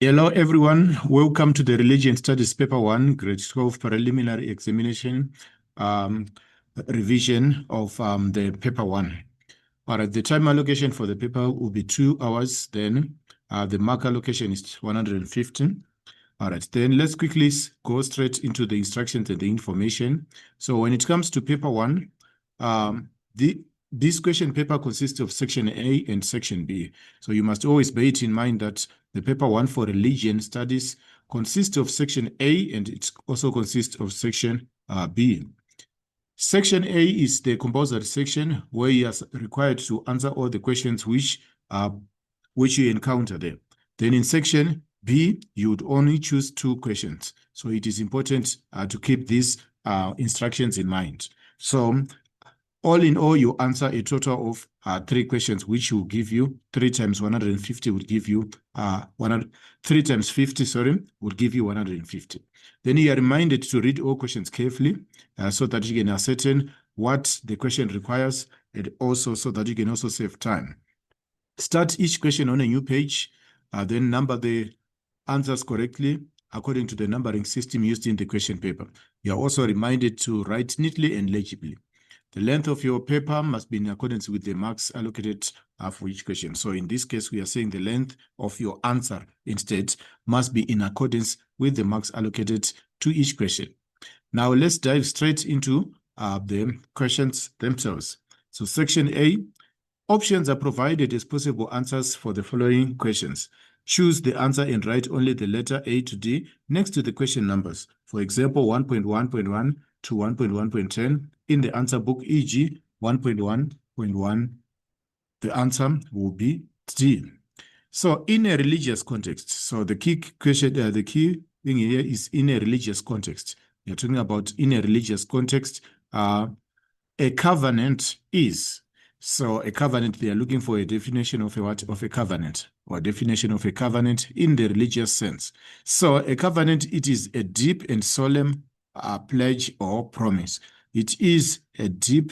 Hello, everyone. Welcome to the Religion Studies Paper 1, Grade 12 Preliminary Examination revision of the Paper 1. All right, the time allocation for the paper will be 2 hours. Then the mark allocation is 115. All right, then let's quickly go straight into the instructions and the information. So when it comes to Paper 1, this question paper consists of Section A and Section B. So you must always bear it in mind that the Paper 1 for Religion Studies consists of Section A and it also consists of Section B. Section A is the compulsory section where you are required to answer all the questions which you encounter there. Then in Section B, you would only choose 2 questions. So it is important to keep these instructions in mind. So all in all, you answer a total of 3 questions, which will give you 3 times 150 would give you 3 times 50, sorry, would give you 150. Then you are reminded to read all questions carefully so that you can ascertain what the question requires and also so that you can also save time. Start each question on a new page, then number the answers correctly according to the numbering system used in the question paper. You are also reminded to write neatly and legibly. The length of your paper must be in accordance with the marks allocated for each question. So in this case, we are saying the length of your answer instead must be in accordance with the marks allocated to each question. Now let's dive straight into the questions themselves. So Section A, options are provided as possible answers for the following questions. Choose the answer and write only the letter A to D next to the question numbers. For example, 1.1.1 to 1.1.10 in the answer book, e.g. 1.1.1, the answer will be D. So in a religious context, so the key question, the key thing here is in a religious context. You're talking about in a religious context, a covenant is. So a covenant, they are looking for a definition of a what? Of a covenant, or definition of a covenant in the religious sense. So a covenant, it is a deep and solemn pledge or promise. It is a deep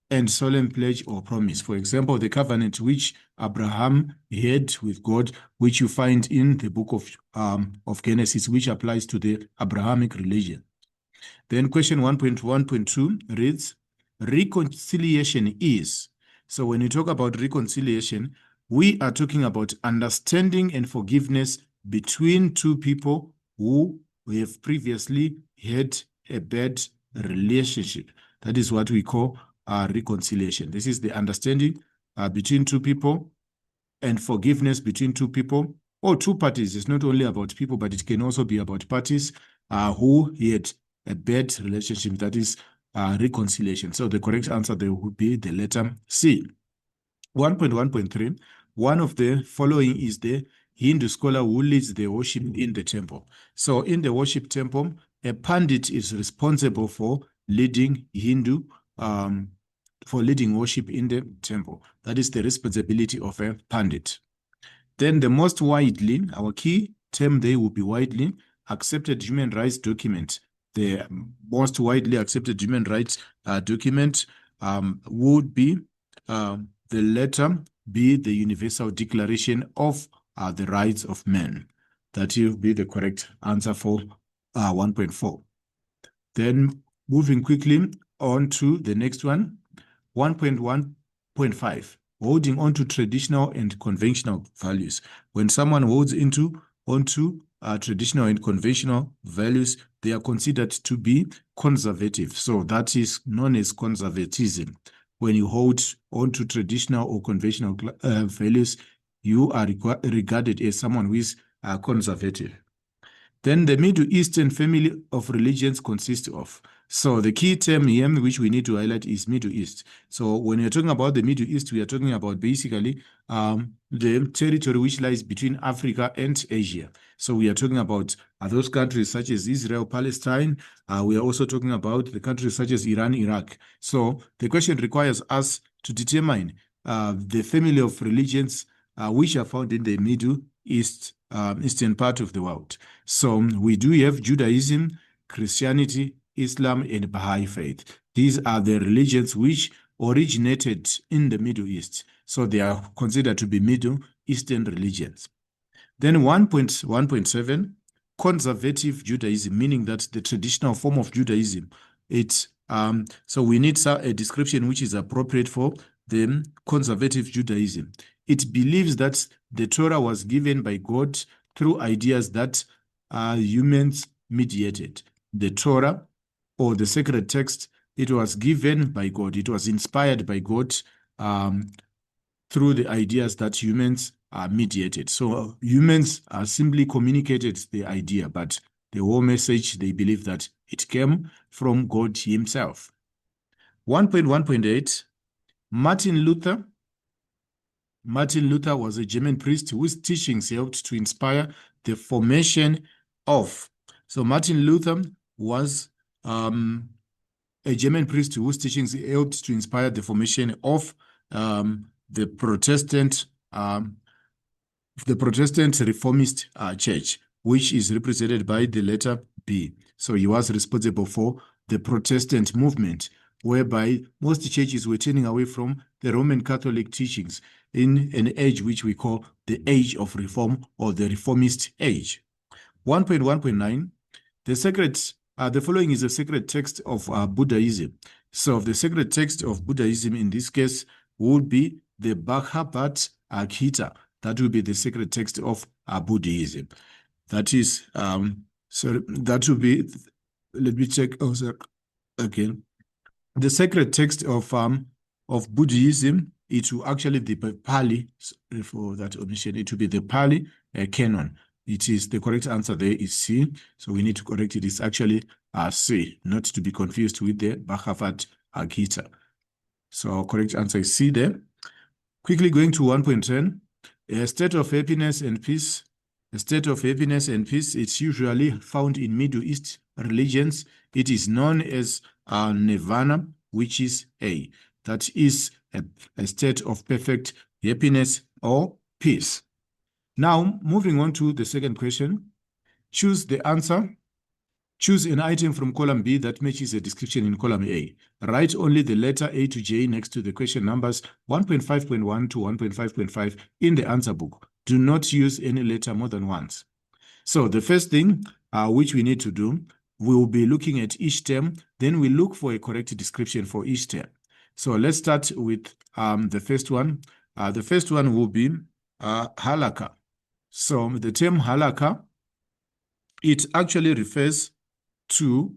and solemn pledge or promise. For example, the covenant which Abraham had with God, which you find in the book of Genesis, which applies to the Abrahamic religion. Then question 1.1.2 reads, reconciliation is. So when you talk about reconciliation, we are talking about understanding and forgiveness between 2 people who have previously had a bad relationship. That is what we call reconciliation. This is the understanding between 2 people and forgiveness between 2 people or 2 parties. It's not only about people, but it can also be about parties who had a bad relationship. That is reconciliation. So the correct answer there would be the letter C. 1.1.3, one of the following is the Hindu scholar who leads the worship in the temple. So in the worship temple, a pandit is responsible for leading worship in the temple. That is the responsibility of a pandit. Then the most widely, our key term there will be widely accepted human rights document. The most widely accepted human rights document would be the letter B, the Universal Declaration of the Rights of Man. That will be the correct answer for 1.4. Then moving quickly on to the next one, 1.1.5, holding on to traditional and conventional values. When someone holds onto traditional and conventional values, they are considered to be conservative. So that is known as conservatism. When you hold on to traditional or conventional values, you are regarded as someone who is conservative. Then the Middle Eastern family of religions consists of. So the key term here which we need to highlight is Middle East. So when you're talking about the Middle East, we are talking about basically the territory which lies between Africa and Asia. So we are talking about those countries such as Israel, Palestine. We are also talking about the countries such as Iran, Iraq. So the question requires us to determine the family of religions which are found in the Middle East, eastern part of the world. So we do have Judaism, Christianity, Islam, and Baha'i faith. These are the religions which originated in the Middle East. So they are considered to be Middle Eastern religions. Then 1.1.7, conservative Judaism, meaning that the traditional form of Judaism. So we need a description which is appropriate for the conservative Judaism. It believes that the Torah was given by God through ideas that humans mediated. The Torah, or the sacred text, it was given by God. It was inspired by God through the ideas that humans are mediated. So humans simply communicated the idea, but the whole message, they believe that it came from God himself. 1.1.8, Martin Luther was a German priest whose teachings helped to inspire the formation of. So Martin Luther was a German priest whose teachings helped to inspire the formation of the Protestant Reformist Church, which is represented by the letter B. So he was responsible for the Protestant movement, whereby most churches were turning away from the Roman Catholic teachings in an age which we call the Age of Reform, or the Reformist Age. 1.1.9, the following is a sacred text of Buddhism. So the sacred text of Buddhism in this case would be the Bhagavad Gita. That will be the sacred text of Buddhism. That is, so that will be, let me check again. The sacred text of Buddhism, it will actually be the Pali, for that omission, it will be the Pali canon. It is, the correct answer there is C. So we need to correct it. It's actually C, not to be confused with the Bhagavad Gita. So our correct answer is C there. Quickly going to 1.10, a state of happiness and peace. A state of happiness and peace, it's usually found in Middle East religions. It is known as nirvana, which is A. That is a state of perfect happiness or peace. Now, moving on to the second question. Choose the answer. Choose an item from column B that matches a description in column A. Write only the letter A to J next to the question numbers 1.5.1 to 1.5.5 in the answer book. Do not use any letter more than once. So the first thing which we need to do, we will be looking at each term, then we look for a correct description for each term. So let's start with the first one. The first one will be halakha. So the term halakha, it actually refers to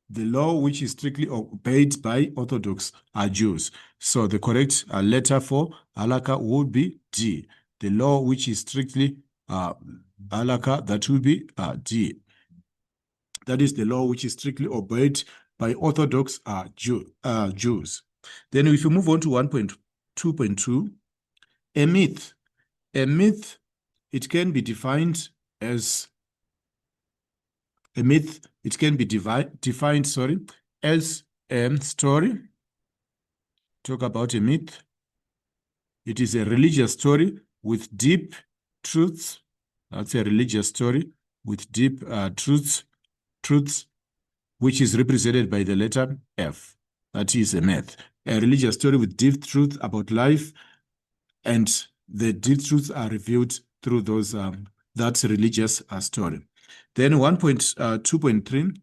the law which is strictly obeyed by Orthodox Jews. So the correct letter for halakha would be D. The law which is strictly halakha, that will be D. That is the law which is strictly obeyed by Orthodox Jews. Then if you move on to 1.2.2, a myth. A myth, it can be defined as a myth. It can be defined as a story. Talk about a myth. It is a religious story with deep truths. That's a religious story with deep truths, which is represented by the letter F. That is a myth. A religious story with deep truth about life, and the deep truths are revealed through those that's religious story. Then 1.2.3,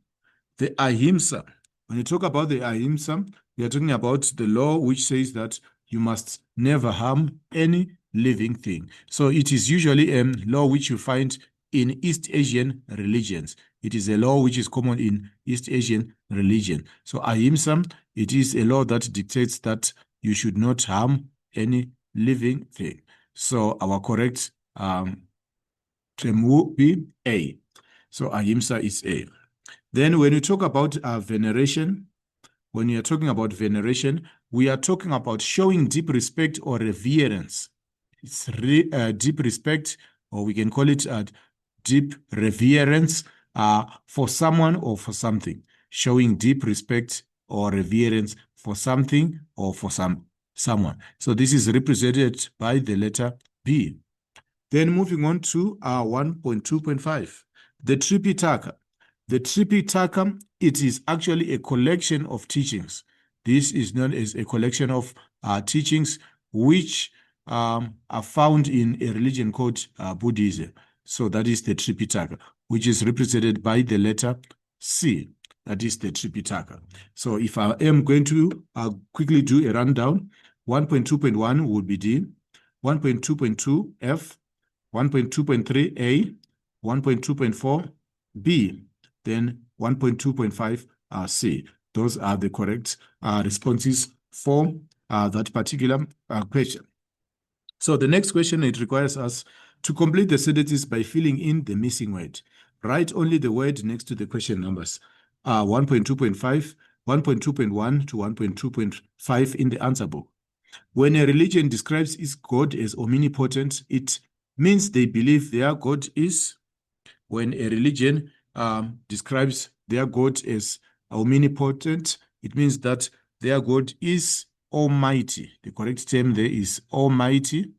the ahimsa. When you talk about the ahimsa, we are talking about the law which says that you must never harm any living thing. So it is usually a law which you find in East Asian religions. It is a law which is common in East Asian religion. So ahimsa, it is a law that dictates that you should not harm any living thing. So our correct term will be A. So ahimsa is A. Then when you talk about veneration, when you're talking about veneration, we are talking about showing deep respect or reverence. It's deep respect, or we can call it deep reverence for someone or for something. Showing deep respect or reverence for something or for someone. So this is represented by the letter B. Then moving on to 1.2.5, the Tripitaka. The Tripitaka, it is actually a collection of teachings. This is known as a collection of teachings which are found in a religion called Buddhism. So that is the Tripitaka, which is represented by the letter C. That is the Tripitaka. So if I am going to quickly do a rundown, 1.2.1 would be D, 1.2.2 F, 1.2.3 A, 1.2.4 B, then 1.2.5 C. Those are the correct responses for that particular question. So the next question, it requires us to complete the sentences by filling in the missing word. Write only the word next to the question numbers. 1.2.5, 1.2.1 to 1.2.5 in the answer book. When a religion describes its God as omnipotent, it means they believe their God is. When a religion describes their God as omnipotent, it means that their God is almighty. The correct term there is almighty.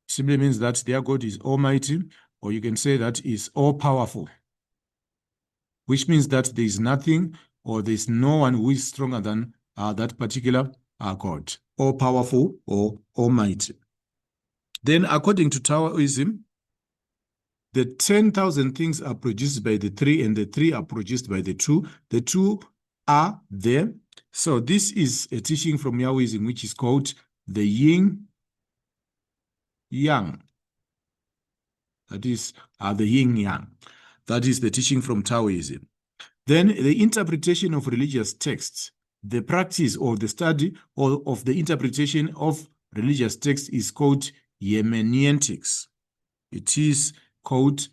Simply means that their God is almighty, or you can say that is all-powerful, which means that there is nothing or there is no one who is stronger than that particular God, all-powerful or almighty. Then, according to Taoism, the 10,000 things are produced by the three, and the three are produced by the two. The two are there. So this is a teaching from Taoism, which is called the yin yang. That is the yin yang. That is the teaching from Taoism. Then the interpretation of religious texts, the practice or the study or of the interpretation of religious texts is called hermeneutics. It is called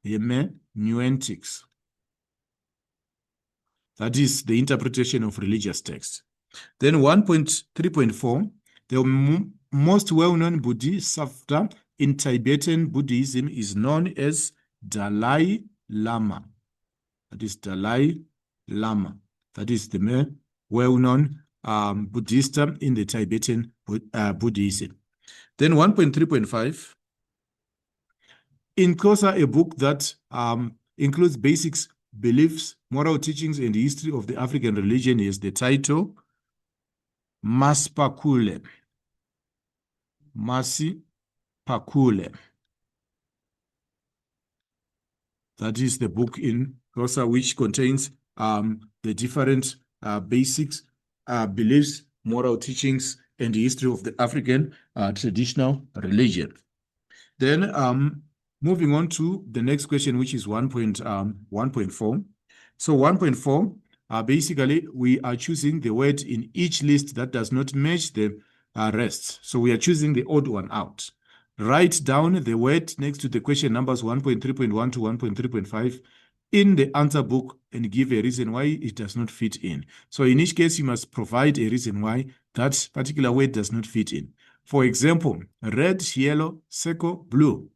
hermeneutics. That is the interpretation of religious texts. Then 1.3.4, the most well-known Buddhist sutta in Tibetan Buddhism is known as Dalai Lama. That is Dalai Lama. That is the well-known Buddhist in the Tibetan Buddhism. Then 1.3.5, in Kosa, a book that includes basics, beliefs, moral teachings, and the history of the African religion, is the title Masipakule. Masipakule. That is the book in Kosa which contains the different basics, beliefs, moral teachings, and the history of the African traditional religion. Then moving on to the next question, which is 1.4. So 1.4, basically, we are choosing the word in each list that does not match the rest. So we are choosing the odd one out. Write down the word next to the question numbers 1.3.1 to 1.3.5 in the answer book and give a reason why it does not fit in. So in each case, you must provide a reason why that particular word does not fit in. For example, red, yellow, circle, blue.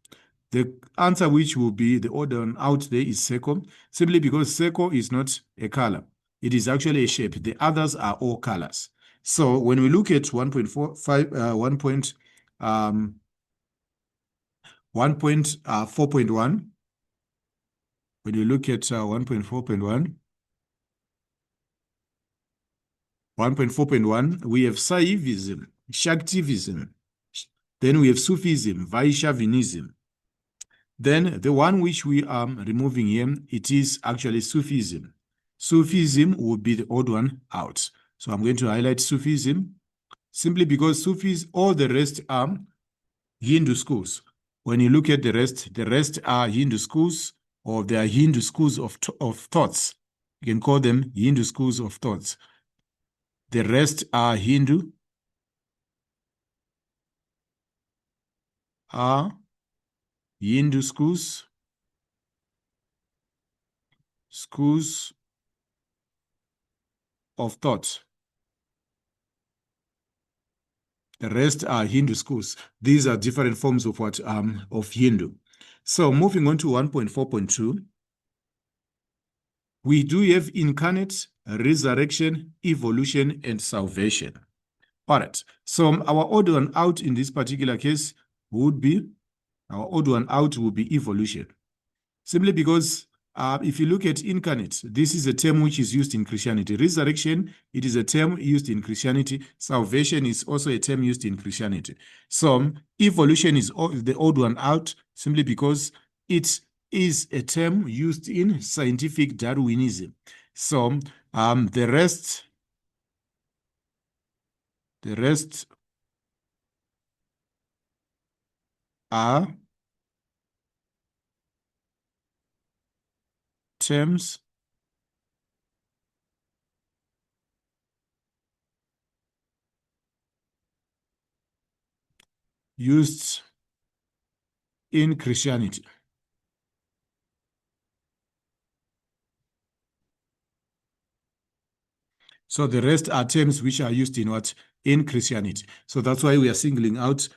The answer which will be the odd one out there is circle, simply because circle is not a color. It is actually a shape. The others are all colors. So when we look at 1.4.1, when you look at 1.4.1, we have Saivism, Shaktivism. Then we have Sufism, Vaishnavism. Then the one which we are removing here, it is actually Sufism. Sufism will be the odd one out. So I'm going to highlight Sufism simply because Sufis, all the rest are Hindu schools. When you look at the rest are Hindu schools, or they are Hindu schools of thoughts. You can call them Hindu schools of thoughts. The rest are Hindu schools of thought. The rest are Hindu schools. These are different forms of what of Hindu. So moving on to 1.4.2, we do have incarnate, resurrection, evolution, and salvation. All right. So our odd one out in this particular case would be, our odd one out will be evolution. Simply because if you look at incarnate, this is a term which is used in Christianity. Resurrection, it is a term used in Christianity. Salvation is also a term used in Christianity. So evolution is the odd one out simply because it is a term used in scientific Darwinism. So the rest are terms used in Christianity. So the rest are terms which are used in what? In Christianity. So that's why we are singling out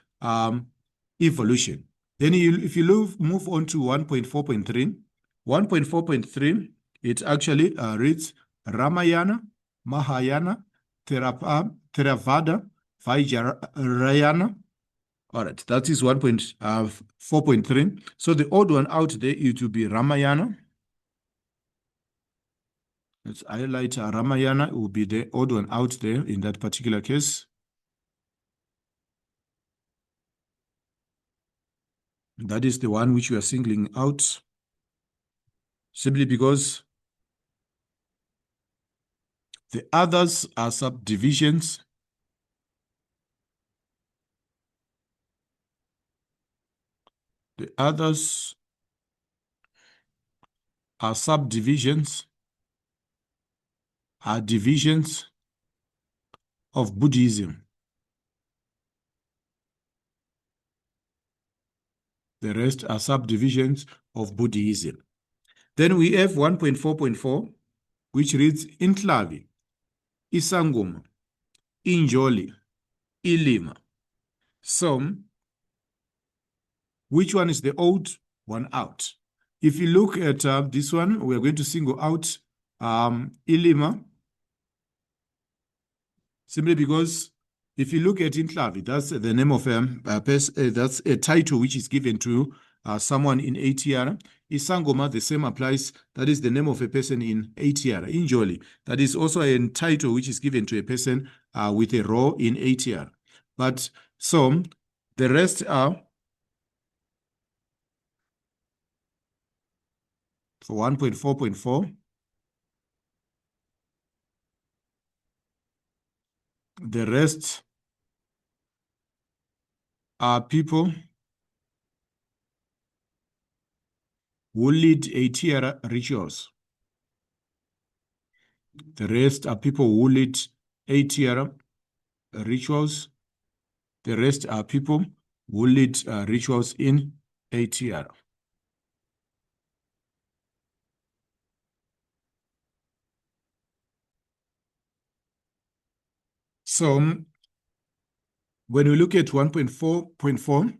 evolution. Then if you move on to 1.4.3, 1.4.3, it actually reads Ramayana, Mahayana, Theravada, Vajrayana. All right, that is 1.4.3. So the odd one out there, it will be Ramayana. Let's highlight Ramayana. It will be the odd one out there in that particular case. That is the one which we are singling out simply because the others are subdivisions. The others are subdivisions, are divisions of Buddhism. The rest are subdivisions of Buddhism. Then we have 1.4.4, which reads Inhlavi, Isangoma, Injoli, Ilima. So, which one is the odd one out? If you look at this one, we are going to single out Ilima, simply because if you look at Inhlavi, that's the name of that's a title which is given to someone in ATR. Isangoma, the same applies. That is the name of a person in ATR. Injoli, that is also a title which is given to a person with a role in ATR. But so the rest are for 1.4.4. The rest are people who lead ATR rituals. The rest are people who lead ATR rituals. The rest are people who lead rituals in ATR. So when we look at 1.4.4,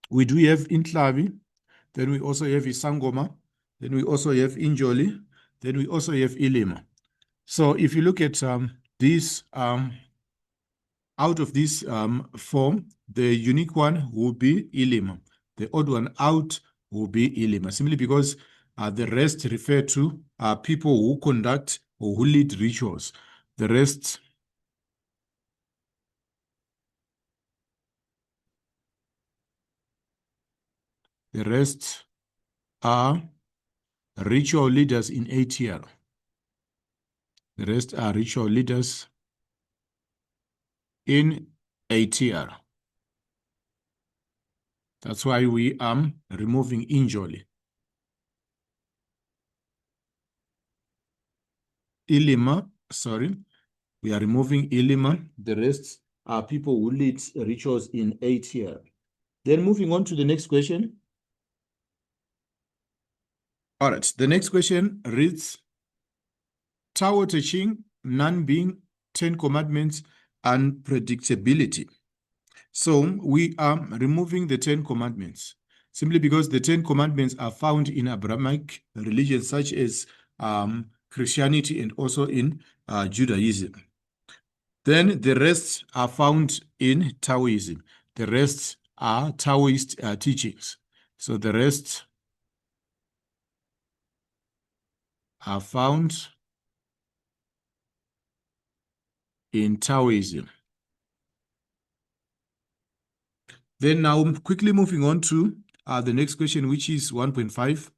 we do have Inhlavi, then we also have Isangoma, then we also have Injoli, then we also have Ilima. So if you look at these, out of this form, the unique one will be Ilima. The odd one out will be Ilima, simply because the rest refer to people who conduct or who lead rituals. The rest are ritual leaders in ATR. The rest are ritual leaders in ATR. That's why we are removing Injoli. Ilima, sorry, we are removing Ilima. The rest are people who lead rituals in ATR. Then moving on to the next question. All right, the next question reads, Tao Te Ching, non-being, 10 commandments, and predictability. So we are removing the 10 commandments simply because the 10 commandments are found in Abrahamic religions such as Christianity and also in Judaism. Then the rest are found in Taoism. The rest are Taoist teachings. So the rest are found in Taoism. Then now quickly moving on to the next question, which is 1.5.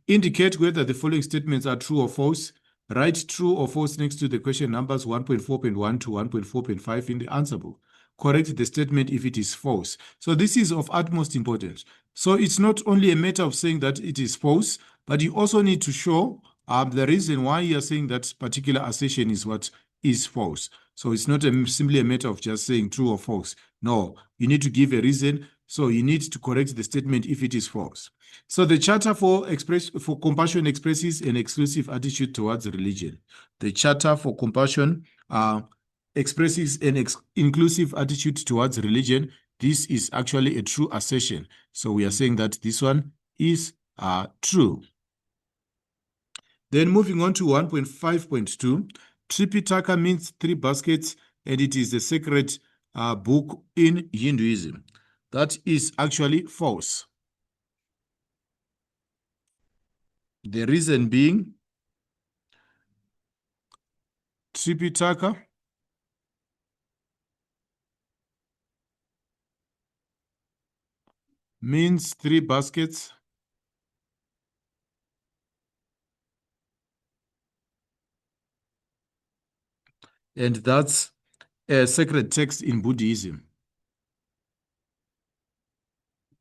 Indicate whether the following statements are true or false. Write true or false next to the question numbers 1.4.1 to 1.4.5 in the answer book. Correct the statement if it is false. So this is of utmost importance. So it's not only a matter of saying that it is false, but you also need to show the reason why you are saying that particular assertion is what is false. So it's not simply a matter of just saying true or false. No, you need to give a reason. So you need to correct the statement if it is false. So the Charter for Compassion expresses an exclusive attitude towards religion. The Charter for Compassion expresses an inclusive attitude towards religion. This is actually a true assertion. So we are saying that this one is true. Then moving on to 1.5.2, Tripitaka means 3 baskets, and it is a sacred book in Hinduism. That is actually false. The reason being, Tripitaka means 3 baskets, and that's a sacred text in Buddhism.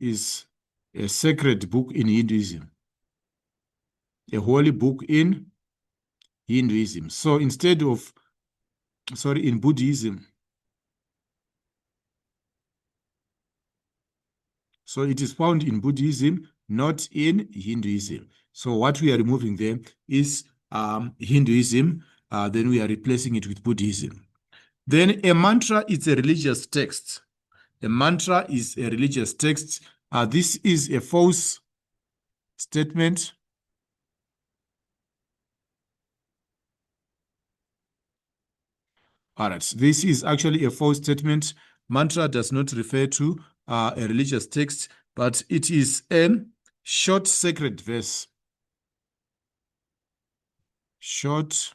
Is a sacred book in Hinduism, a holy book in Hinduism. So instead of, in Buddhism, so it is found in Buddhism, not in Hinduism. So what we are removing there is Hinduism, then we are replacing it with Buddhism. Then a mantra is a religious text. A mantra is a religious text. This is a false statement. All right, this is actually a false statement. Mantra does not refer to a religious text, but it is a short sacred verse. Short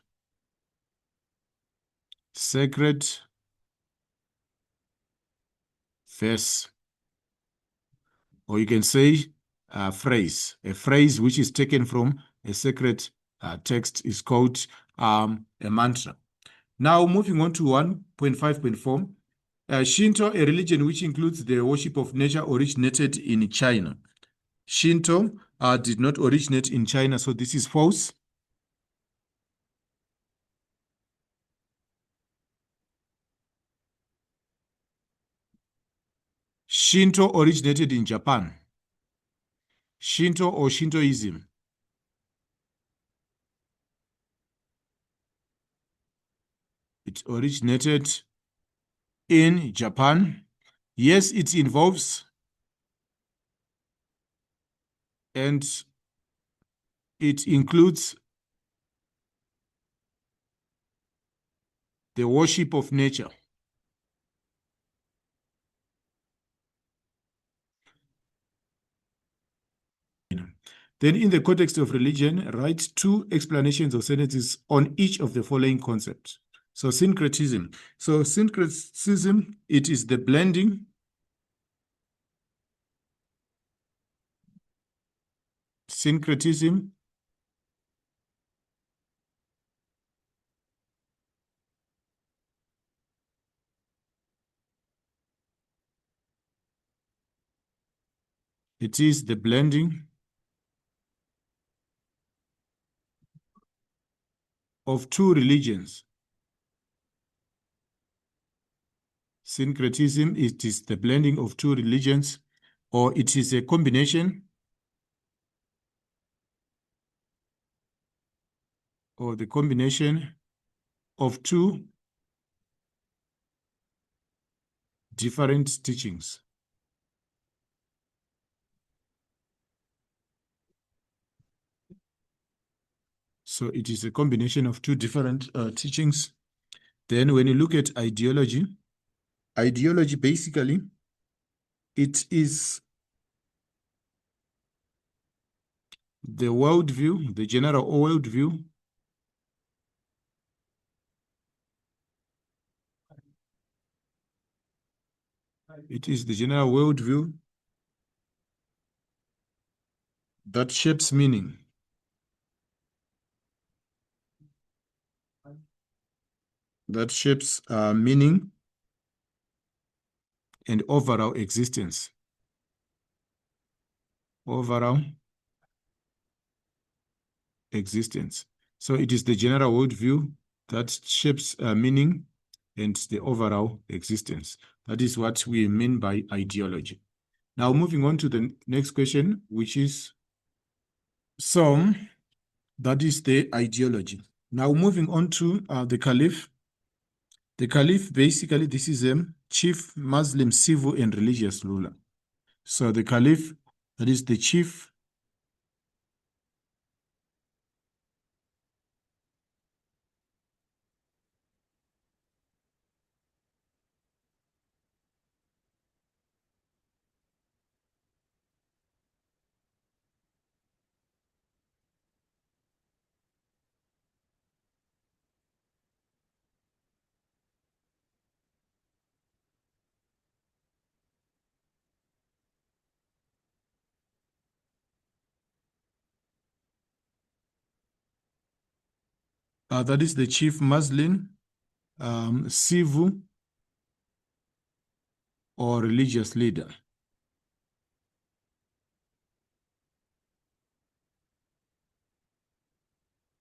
sacred verse. Or you can say a phrase. A phrase which is taken from a sacred text is called a mantra. Now, moving on to 1.5.4. Shinto, a religion which includes the worship of nature, originated in China. Shinto did not originate in China, so this is false. Shinto originated in Japan. Shinto or Shintoism. It originated in Japan. Yes, it involves and it includes the worship of nature. Then in the context of religion, write 2 explanations or sentences on each of the following concepts. So syncretism. So syncretism, it is the blending. Syncretism it is the blending of 2 religions. Syncretism, it is the blending of 2 religions, or it is a combination or the combination of 2 different teachings. So it is a combination of 2 different teachings. Then when you look at ideology, ideology basically, it is the worldview, the general worldview It is the general worldview that shapes meaning. That shapes meaning and overall existence. Overall existence. So it is the general worldview that shapes meaning and the overall existence. That is what we mean by ideology. Now, moving on to the next question, which is, so that is the ideology. Now, moving on to the caliph. The caliph, basically, this is a chief Muslim civil and religious ruler. So the caliph, that is the chief that is the chief Muslim civil or religious leader.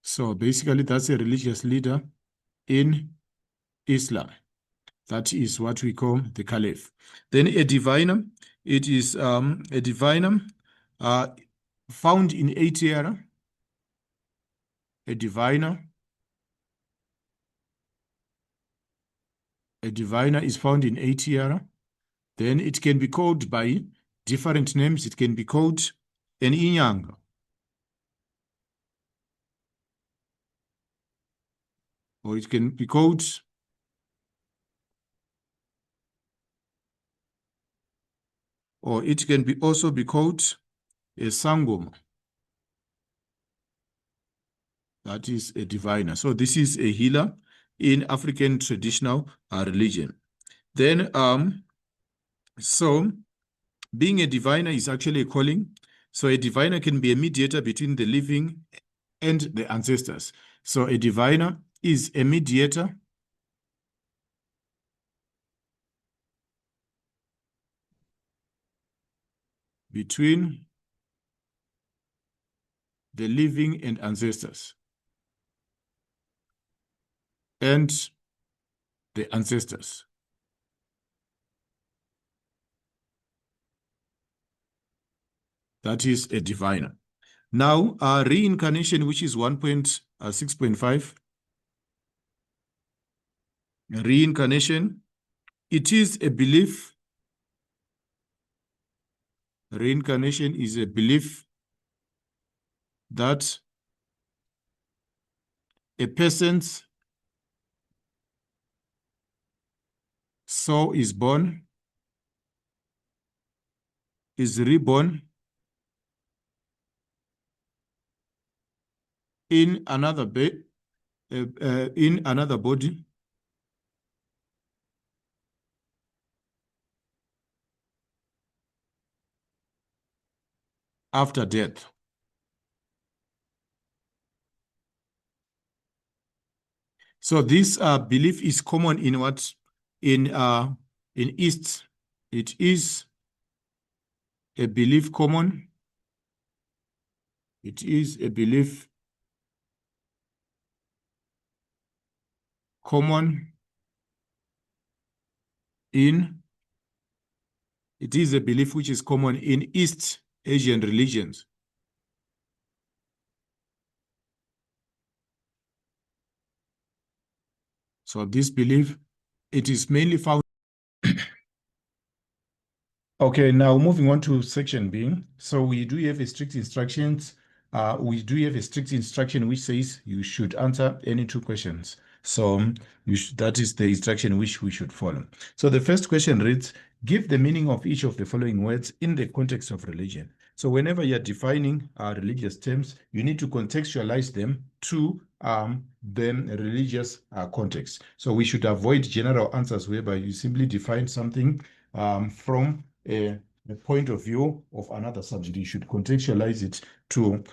So basically, that's a religious leader in Islam. That is what we call the caliph. Then a diviner, it is a diviner found in 8th era. A diviner is found in 8th era. Then it can be called by different names. It can be called an inyanga. Or it can be called also be called a sangoma. That is a diviner. So this is a healer in African traditional religion. Then, so being a diviner is actually a calling. So a diviner can be a mediator between the living and the ancestors. So a diviner is a mediator between the living and ancestors. And the ancestors. That is a diviner. Now, reincarnation, which is 1.6.5. Reincarnation, it is a belief. Reincarnation is a belief that a person's soul is born, is reborn in another body, after death. So this belief is common in what? In East. It is a belief common. It is a belief common in, it is a belief which is common in East Asian religions. So this belief, it is mainly found. Okay, now moving on to section B. So we do have a strict instructions. We do have a strict instruction which says you should answer any 2 questions. So that is the instruction which we should follow. So the first question reads, give the meaning of each of the following words in the context of religion. So whenever you're defining religious terms, you need to contextualize them to the religious context. So we should avoid general answers whereby you simply define something from a point of view of another subject. You should contextualize it to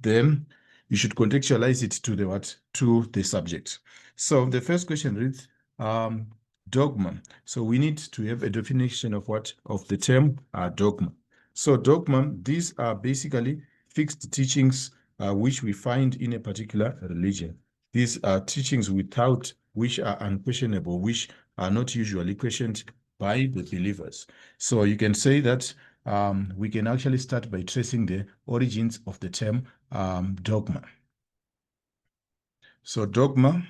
them. You should contextualize it to the what? To the subject. So the first question reads, dogma. So we need to have a definition of what? Of the term dogma. So dogma, these are basically fixed teachings which we find in a particular religion. These are teachings without which are unquestionable, which are not usually questioned by the believers. So you can say that we can actually start by tracing the origins of the term dogma. So dogma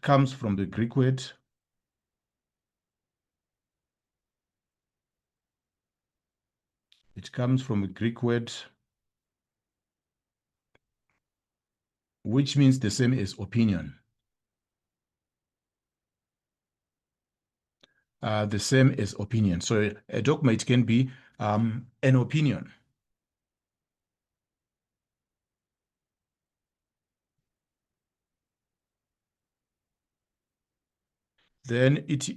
comes from the Greek word which means the same as opinion. The same as opinion. So a dogma, it can be an opinion. Then it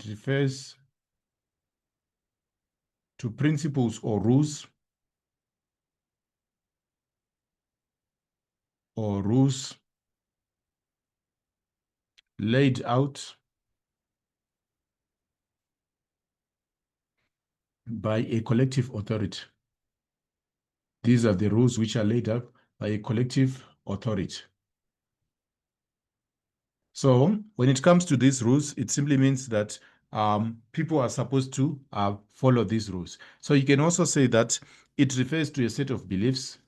refers to principles or rules laid out by a collective authority. These are the rules which are laid out by a collective authority. So when it comes to these rules, it simply means that people are supposed to follow these rules. So you can also say that it refers to a set of beliefs,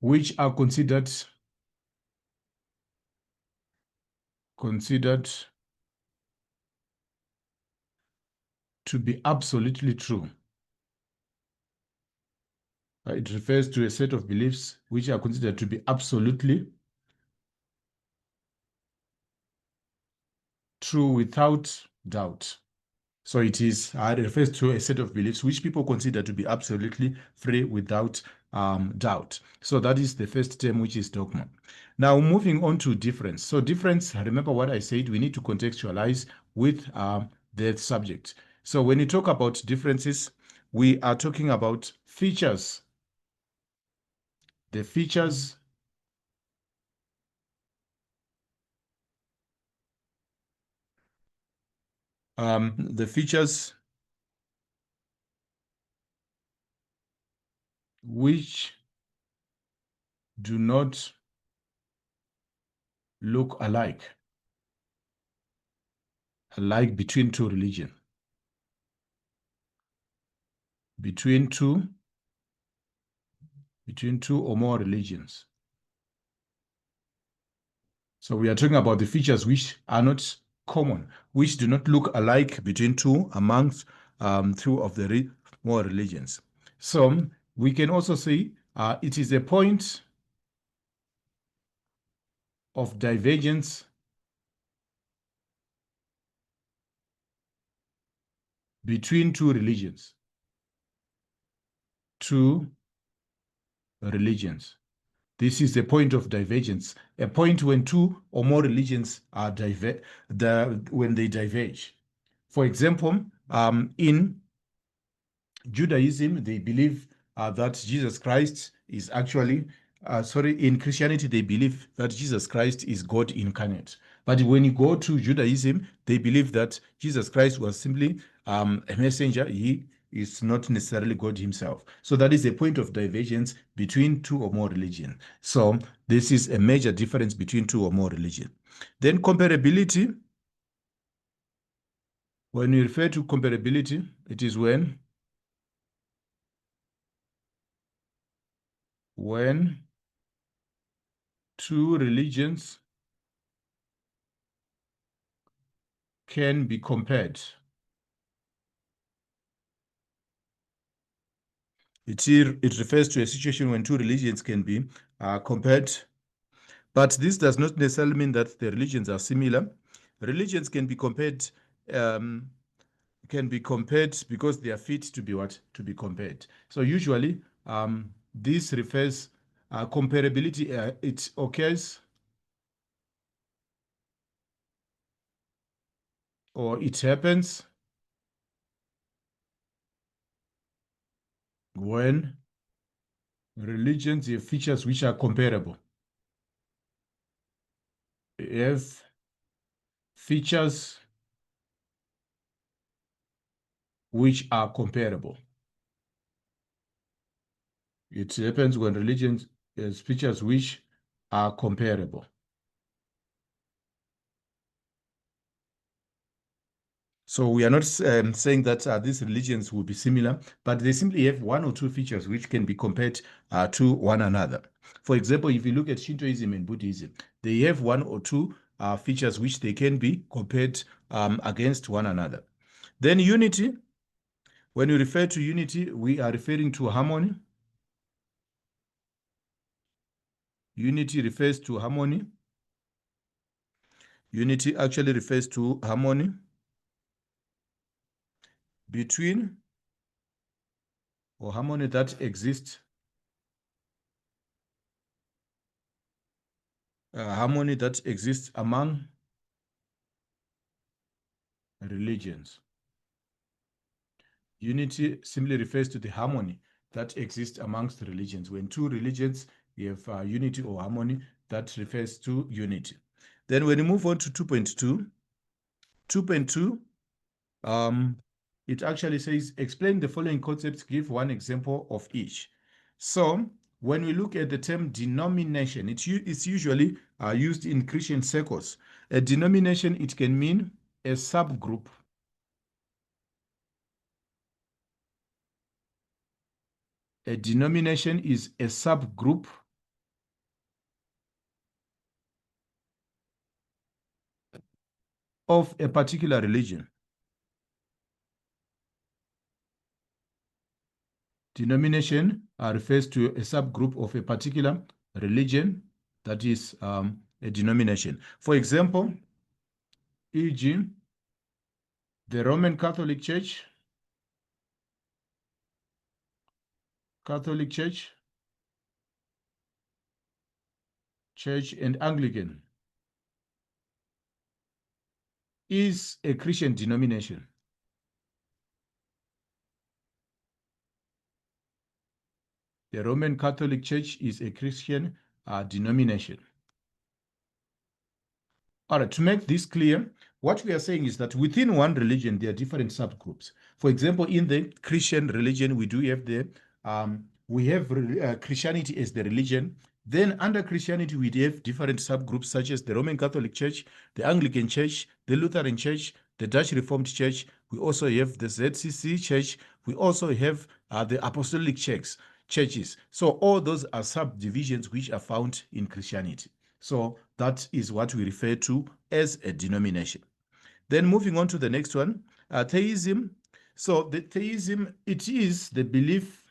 which are considered to be absolutely true. It refers to a set of beliefs which are considered to be absolutely true without doubt. So it refers to a set of beliefs which people consider to be absolutely free without doubt. So that is the first term, which is dogma. Now moving on to difference. So difference, remember what I said, we need to contextualize with the subject. So when you talk about differences, we are talking about features. The features which do not look alike between two religions, between two or more religions. So we are talking about the features which are not common, which do not look alike between two amongst two of the more religions. So we can also say it is a point of divergence between two religions. This is the point of divergence, a point when two or more religions are when they diverge. For example, in Judaism, they believe that Jesus Christ is actually, in Christianity, they believe that Jesus Christ is God incarnate. But when you go to Judaism, they believe that Jesus Christ was simply a messenger. He is not necessarily God himself. So that is a point of divergence between two or more religions. So this is a major difference between two or more religions. Then comparability. When we refer to comparability, it is when two religions can be compared. It refers to a situation when two religions can be compared But this does not necessarily mean that the religions are similar. Religions can be compared, because they are fit to be what? To be compared. So usually, this refers comparability. It occurs, or it happens when religions have features which are comparable. Have features which are comparable. It happens when religions has features which are comparable. So we are not saying that these religions will be similar, but they simply have one or two features which can be compared to one another. For example, if you look at Shintoism and Buddhism, they have one or two features which they can be compared against one another. Then unity, when we refer to unity, we are referring to harmony. Unity refers to harmony. Unity actually refers to harmony between, or harmony that exists, among religions. Unity simply refers to the harmony that exists amongst religions. When two religions have unity or harmony, that refers to unity. Then when we move on to 2.2, 2.2, it actually says, explain the following concepts, give one example of each. So when we look at the term denomination, it's usually used in Christian circles. A denomination, it can mean a subgroup. A denomination is a subgroup of a particular religion. Denomination refers to a subgroup of a particular religion, that is a denomination. For example, e.g., the Roman Catholic Church, Church and Anglican is a Christian denomination. The Roman Catholic Church is a Christian denomination. All right, to make this clear, what we are saying is that within one religion, there are different subgroups. For example, in the Christian religion, we do have Christianity as the religion. Then under Christianity, we have different subgroups such as the Roman Catholic Church, the Anglican Church, the Lutheran Church, the Dutch Reformed Church. We also have the ZCC Church. We also have the Apostolic churches. So all those are subdivisions which are found in Christianity. So that is what we refer to as a denomination. Then moving on to the next one, theism. So the theism, it is the belief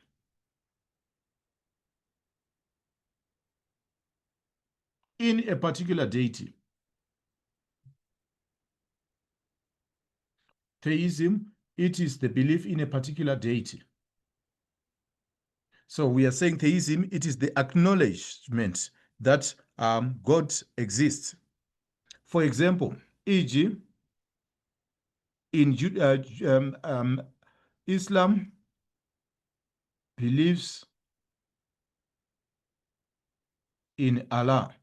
in a particular deity. Theism, it is the belief in a particular deity. So we are saying theism, it is the acknowledgement that God exists. For example, e.g., in Islam believes in Allah.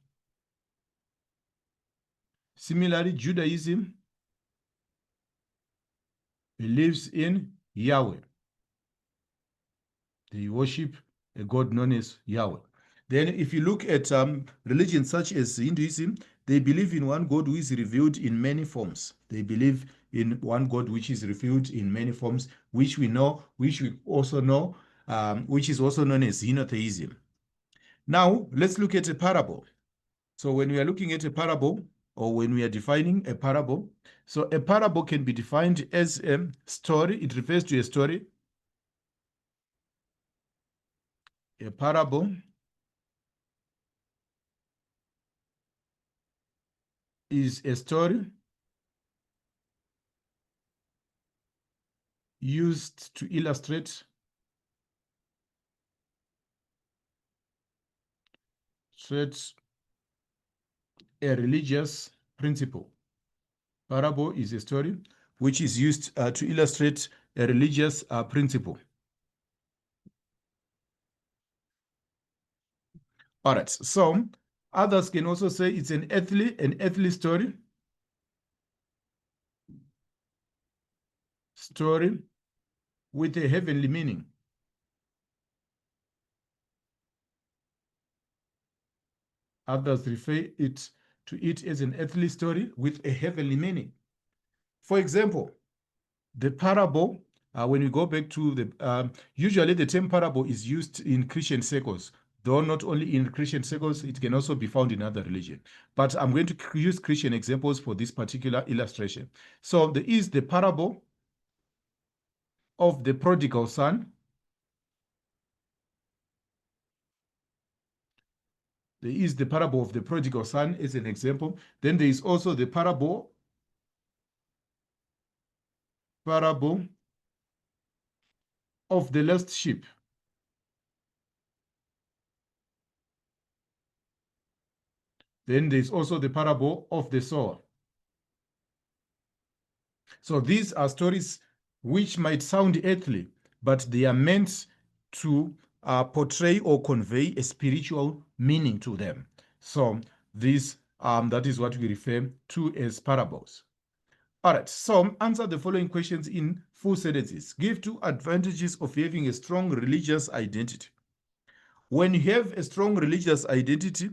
Similarly, Judaism believes in Yahweh. They worship a God known as Yahweh. Then if you look at religions such as Hinduism, they believe in one God who is revealed in many forms. They believe in one God which is revealed in many forms, which we also know, which is also known as henotheism. Now, let's look at a parable. So when we are looking at a parable, or when we are defining a parable, so a parable can be defined as a story. It refers to a story. A parable is a story used to illustrate a religious principle. Parable is a story which is used to illustrate a religious principle. All right, so others can also say it's an earthly story with a heavenly meaning. Others refer to it as an earthly story with a heavenly meaning. For example, the parable, when we go back to the, usually the term parable is used in Christian circles, though not only in Christian circles, it can also be found in other religions. But I'm going to use Christian examples for this particular illustration. So there is the parable of the prodigal son. There is the parable of the prodigal son as an example. Then there is also the parable of the lost sheep. Then there's also the parable of the sower. So these are stories which might sound earthly, but they are meant to portray or convey a spiritual meaning to them. So this that is what we refer to as parables. All right, so answer the following questions in full sentences. Give 2 advantages of having a strong religious identity. When you have a strong religious identity,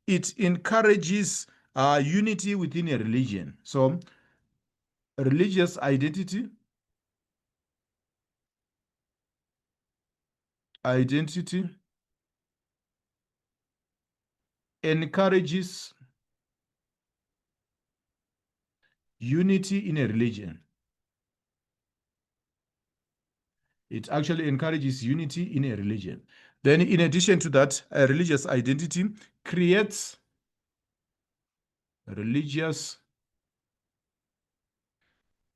it encourages unity within a religion. So religious identity encourages unity in a religion. It actually encourages unity in a religion. Then in addition to that, a religious identity creates religious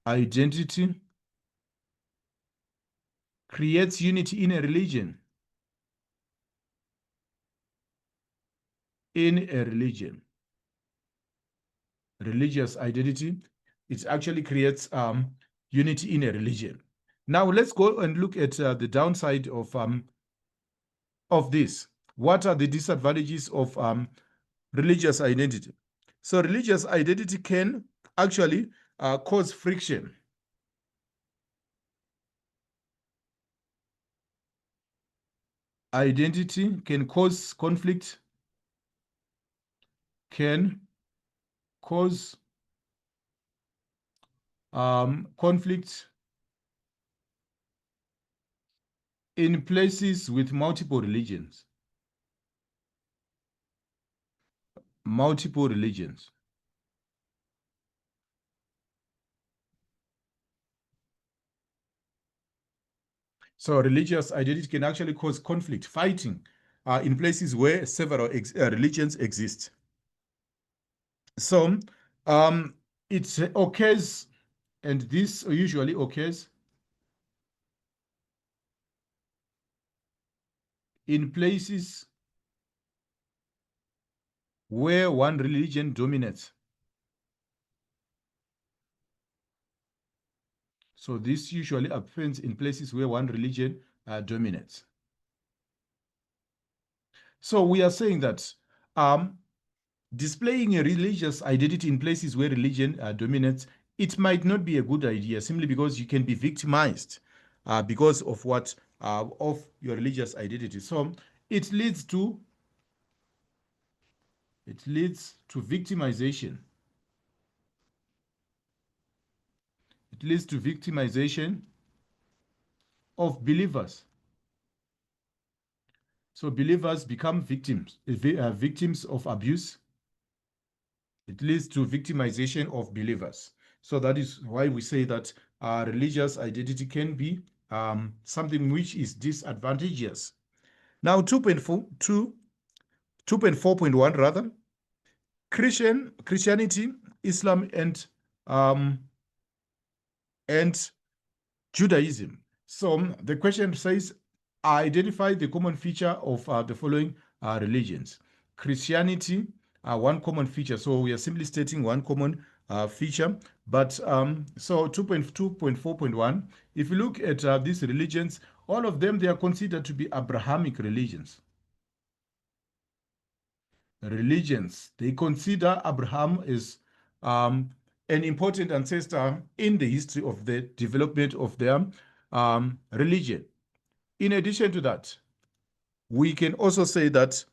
identity creates unity in a religion. Religious identity, it actually creates unity in a religion. Now let's go and look at the downside of this. What are the disadvantages of religious identity? So religious identity can actually cause friction. Identity can cause conflict, can cause conflict in places with multiple religions. So religious identity can actually cause conflict, fighting in places where several religions exist. So it occurs, and this usually occurs in places where one religion dominates. So this usually happens in places where one religion dominates. So we are saying that displaying a religious identity in places where religion dominates, it might not be a good idea simply because you can be victimized because of what of your religious identity. So it leads to victimization. It leads to victimization of believers. So believers become victims of abuse. It leads to victimization of believers. So that is why we say that religious identity can be something which is disadvantageous. Now 2.4.1 rather, Christianity Islam and Judaism. So the question says, identify the common feature of the following religions. Christianity, one common feature. So we are simply stating one common feature. But so 2.2.4.1, if you look at these religions, all of them, they are considered to be Abrahamic religions. They consider Abraham as an important ancestor in the history of the development of their religion. In addition to that, we can also say that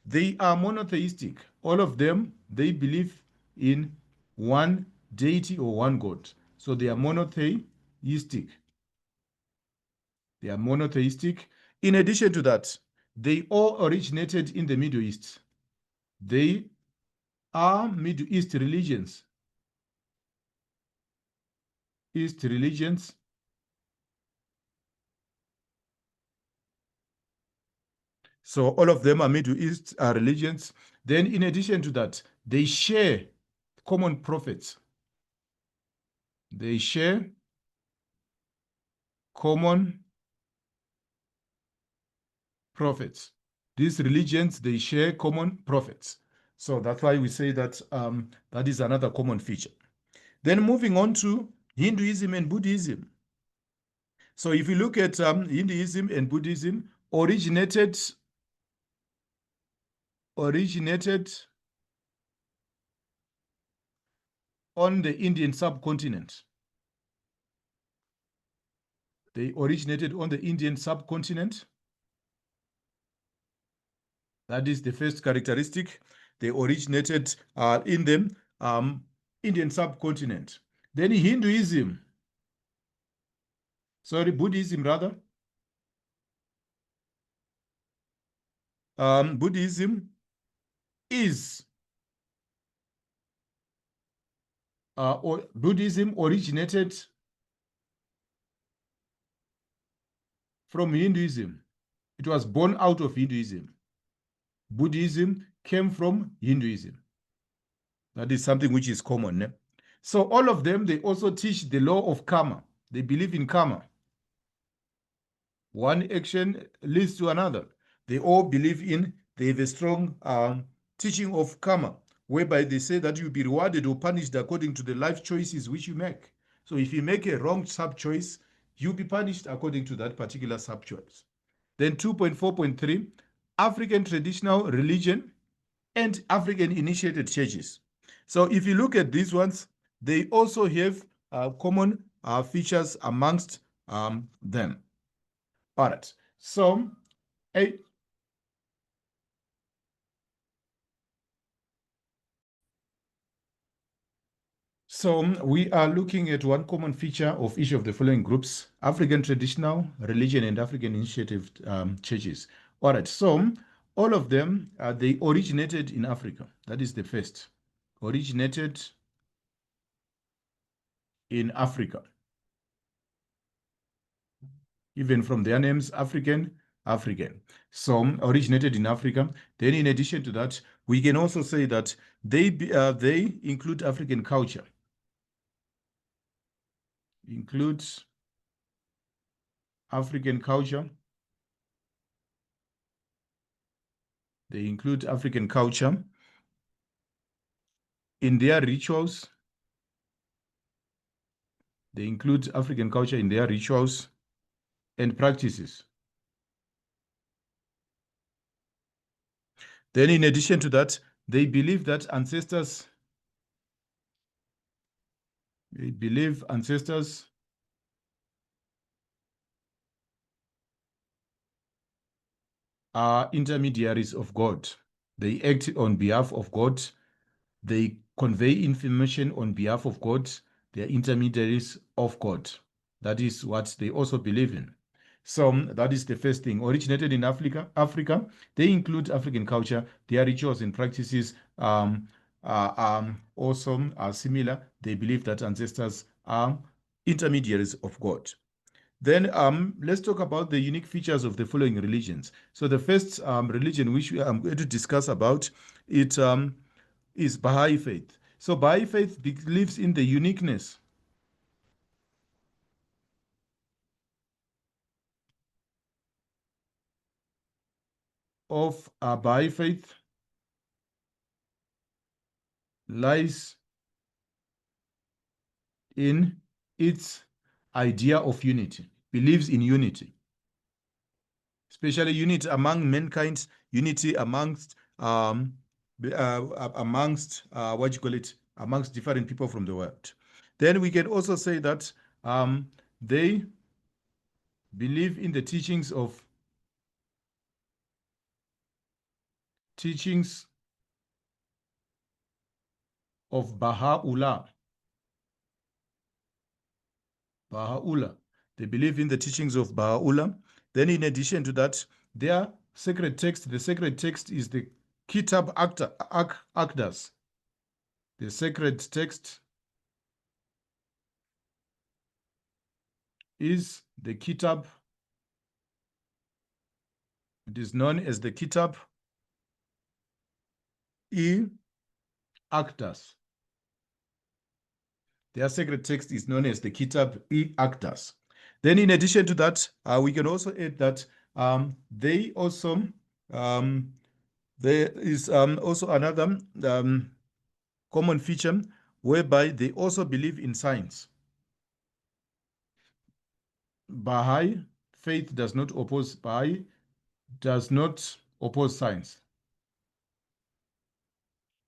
they are monotheistic. All of them, they believe in one deity or one God. So they are monotheistic. In addition to that, they all originated in the Middle East. They are Middle East religions. So all of them are Middle East religions. Then in addition to that, they share common prophets. They share common prophets. These religions, they share common prophets. So that's why we say that that is another common feature. Then moving on to Hinduism and Buddhism. So if you look at Hinduism and Buddhism, originated on the Indian subcontinent. They originated on the Indian subcontinent. That is the first characteristic. They originated in the Indian subcontinent. Then Buddhism rather. Buddhism is Buddhism originated from Hinduism. It was born out of Hinduism. Buddhism came from Hinduism. That is something which is common. Eh? So all of them, they also teach the law of karma. They believe in karma. One action leads to another. They all believe they have a strong teaching of karma, whereby they say that you'll be rewarded or punished according to the life choices which you make. So if you make a wrong sub-choice, you'll be punished according to that particular sub-choice. Then 2.4.3, African traditional religion and African initiated churches. So if you look at these ones, they also have common features amongst them. All right. So we are looking at one common feature of each of the following groups: African traditional religion and African initiative churches. All right. So all of them, they originated in Africa. That is the first. Originated in Africa. Even from their names, African. So originated in Africa. Then in addition to that, we can also say that they include African culture. Includes African culture. They include African culture in their rituals. They include African culture in their rituals and practices. Then in addition to that, they believe that ancestors are intermediaries of God. They act on behalf of God. They convey information on behalf of God. They are intermediaries of God. That is what they also believe in. So that is the first thing. Originated in Africa, they include African culture. Their rituals and practices also are similar. They believe that ancestors are intermediaries of God. Then let's talk about the unique features of the following religions. So the first religion which I'm going to discuss about it is Baha'i faith. So Baha'i faith believes in the uniqueness of Baha'i faith lies in its idea of unity, believes in unity, especially unity among mankind, unity amongst what you call it, amongst different people from the world. Then we can also say that they believe in the teachings of Baha'u'llah. Baha'u'llah. They believe in the teachings of Baha'u'llah. Then in addition to that, their sacred text, the sacred text is the Kitab Aqdas. The sacred text is the Kitab. It is known as the Kitab Aqdas. Their sacred text is known as the Kitab Aqdas. Then in addition to that, we can also add that they also, there is also another common feature whereby they also believe in science. Baha'i faith does not oppose science.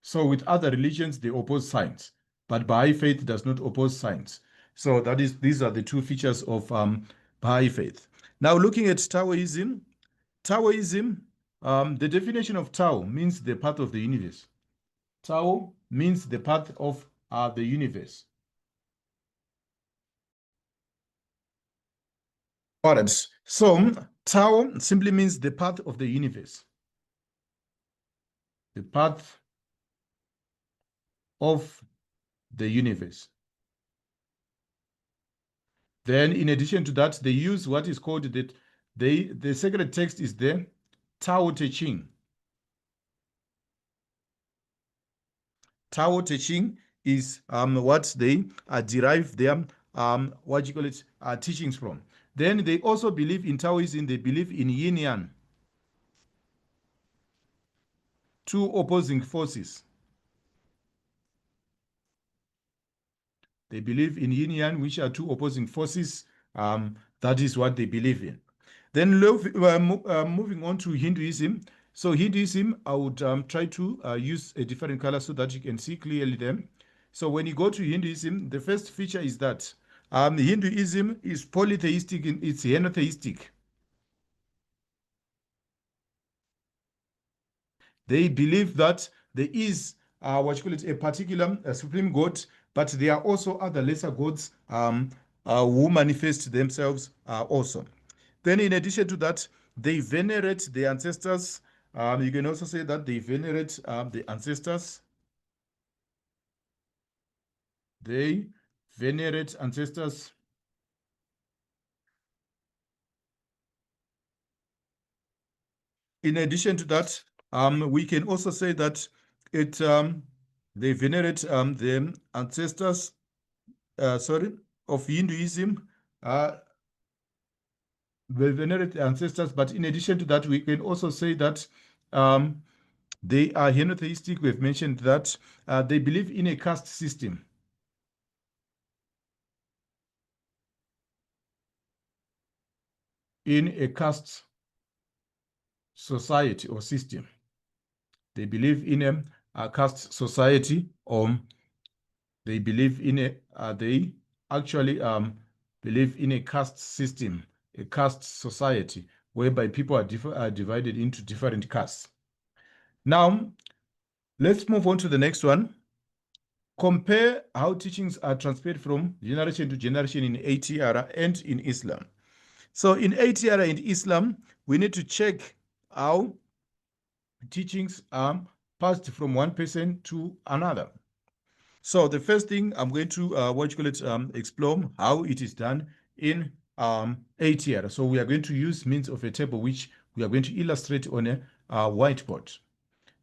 So with other religions, they oppose science, but Baha'i faith does not oppose science. So these are the two features of Baha'i faith. Now looking at Taoism, the definition of Tao means the path of the universe. Tao means the path of the universe. All right. So Tao simply means the path of the universe. The path of the universe. Then in addition to that, they use what is called the sacred text is the Tao Te Ching. Tao Te Ching is what they derive their what you call it teachings from. Then they also believe in Taoism. They believe in yin yang, two opposing forces. They believe in yin yang, which are two opposing forces. That is what they believe in. Then moving on to Hinduism. So Hinduism, I would try to use a different color so that you can see clearly them. So when you go to Hinduism, the first feature is that Hinduism is polytheistic, it's henotheistic. They believe that there is what you call it, a particular supreme god, but there are also other lesser gods who manifest themselves also. Then in addition to that, they venerate the ancestors. You can also say that they venerate the ancestors. They venerate ancestors. In addition to that, we can also say that they venerate the ancestors, of Hinduism. They venerate the ancestors, but in addition to that, we can also say that they are henotheistic. We've mentioned that they believe in a caste system. In a caste society or system. They believe in a caste society, or they believe in they actually believe in a caste system, a caste society, whereby people are divided into different castes. Now, let's move on to the next one. Compare how teachings are transferred from generation to generation in ATR and in Islam. So in ATR and Islam, we need to check how teachings are passed from one person to another. So the first thing I'm going to explore how it is done in ATR. So we are going to use means of a table which we are going to illustrate on a whiteboard.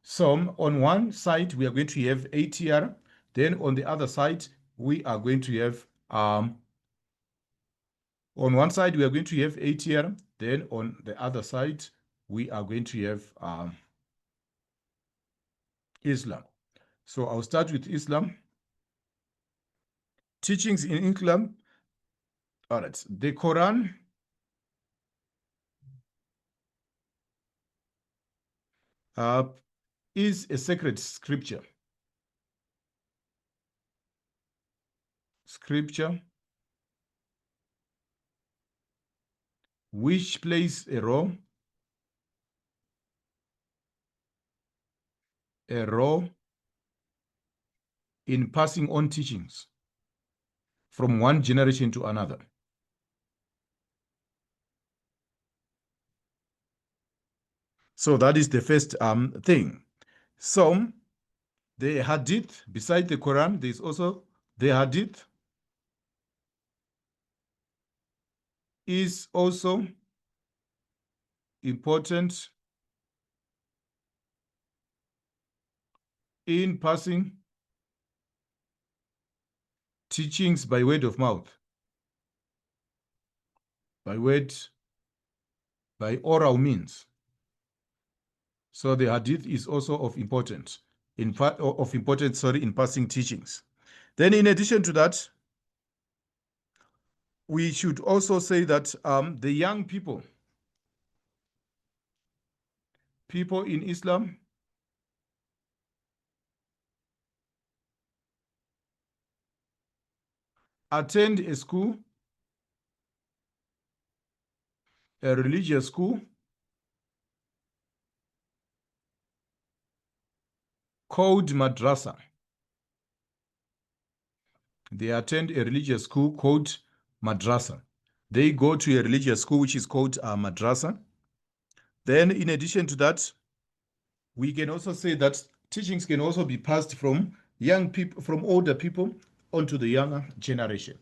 So on one side, we are going to have ATR. Then on the other side, we are going to have, on one side, we are going to have ATR. Then on the other side, we are going to have Islam. So I'll start with Islam. Teachings in Islam. All right. The Quran is a sacred scripture. Scripture which plays a role in passing on teachings from one generation to another. So that is the first thing. So the hadith, beside the Quran, there is also the hadith is also important in passing teachings by word of mouth, by oral means. So the hadith is also of importance in passing teachings. Then in addition to that, we should also say that the young people in Islam attend a school, a religious school called madrasa. They attend a religious school called madrasa. They go to a religious school which is called madrasa. Then in addition to that, we can also say that teachings can also be passed from young people, from older people onto the younger generation.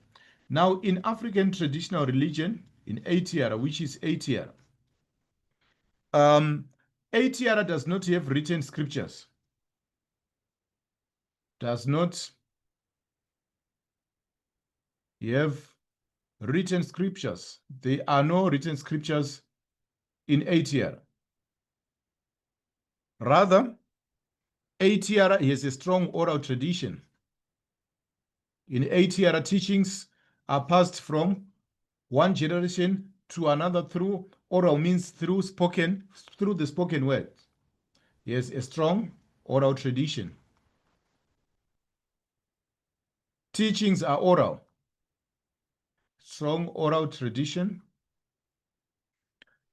Now in African traditional religion, in ATR, which is ATR, ATR does not have written scriptures. Does not have written scriptures. There are no written scriptures in ATR. Rather, ATR has a strong oral tradition. In ATR, teachings are passed from one generation to another through oral means, through the spoken word. Yes, a strong oral tradition. Teachings are oral. Strong oral tradition.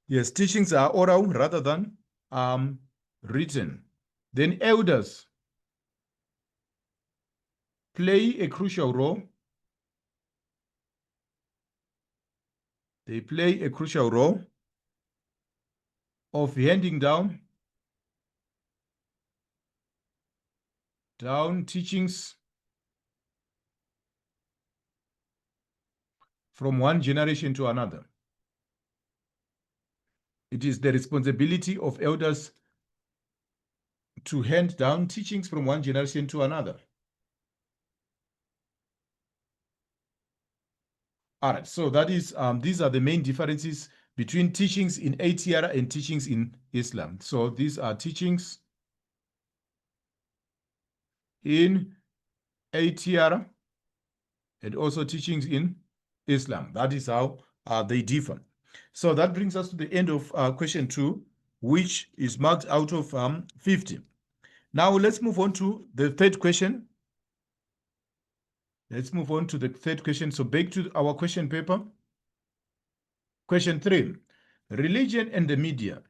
Yes, teachings are oral rather than written. Then elders play a crucial role. They play a crucial role of handing down teachings from one generation to another. It is the responsibility of elders to hand down teachings from one generation to another. All right, so that is these are the main differences between teachings in ATR and teachings in Islam. So these are teachings in ATR and also teachings in Islam. That is how they differ. So that brings us to the end of question 2, which is marked out of 50. Now let's move on to the third question. Let's move on to the third question. So back to our question paper. Question 3, religion and the media.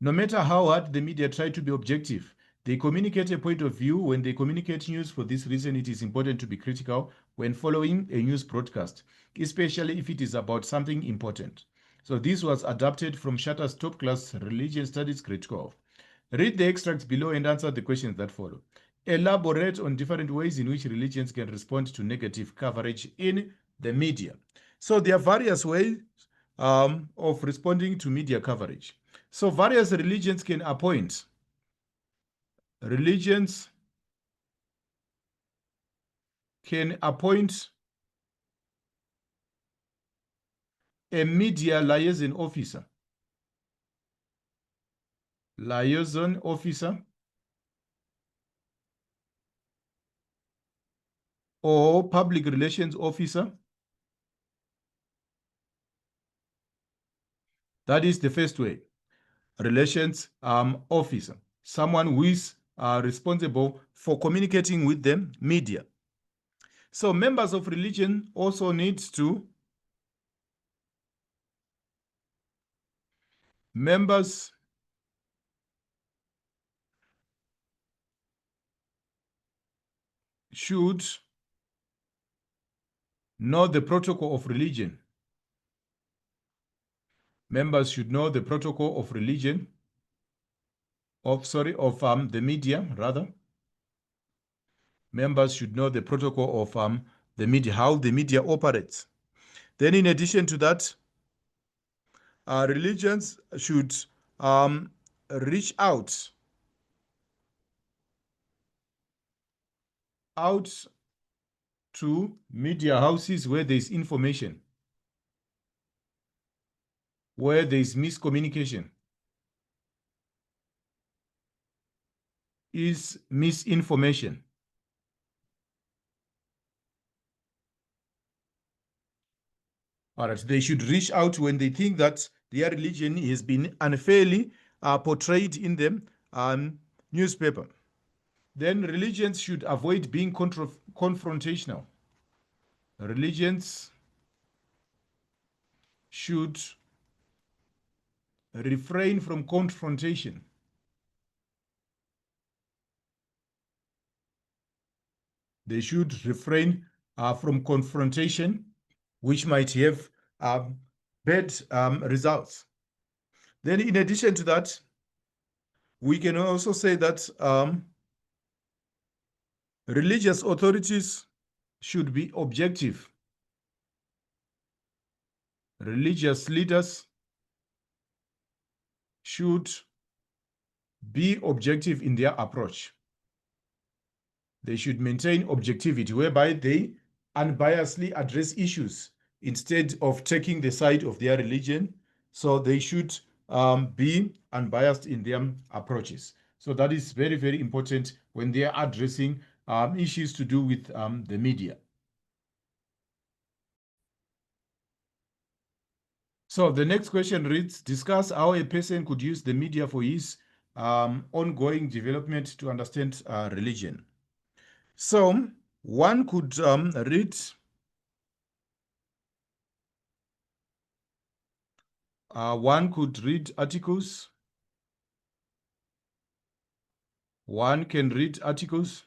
No matter how hard the media try to be objective, they communicate a point of view. When they communicate news, for this reason, it is important to be critical when following a news broadcast, especially if it is about something important. So this was adapted from Shatter's top class religion studies grade 12. Read the extracts below and answer the questions that follow. Elaborate on different ways in which religions can respond to negative coverage in the media. So there are various ways of responding to media coverage. So various religions can appoint. Religions can appoint a media liaison officer. Liaison officer or public relations officer. That is the first way. Relations officer, someone who is responsible for communicating with the media. So members of religion also need to, members should know the protocol of religion. Members should know the protocol of religion, of the media, rather. Members should know the protocol of the media, how the media operates. Then in addition to that, religions should reach out to media houses where there is information, where there is miscommunication, is misinformation. All right, they should reach out when they think that their religion has been unfairly portrayed in the newspaper. Then religions should avoid being confrontational. Religions should refrain from confrontation. They should refrain from confrontation, which might have bad results. Then in addition to that, we can also say that religious authorities should be objective. Religious leaders should be objective in their approach. They should maintain objectivity, whereby they unbiasedly address issues instead of taking the side of their religion. So they should be unbiased in their approaches. So that is very, very important when they are addressing issues to do with the media. So the next question reads, discuss how a person could use the media for his ongoing development to understand religion. So one could read articles. One can read articles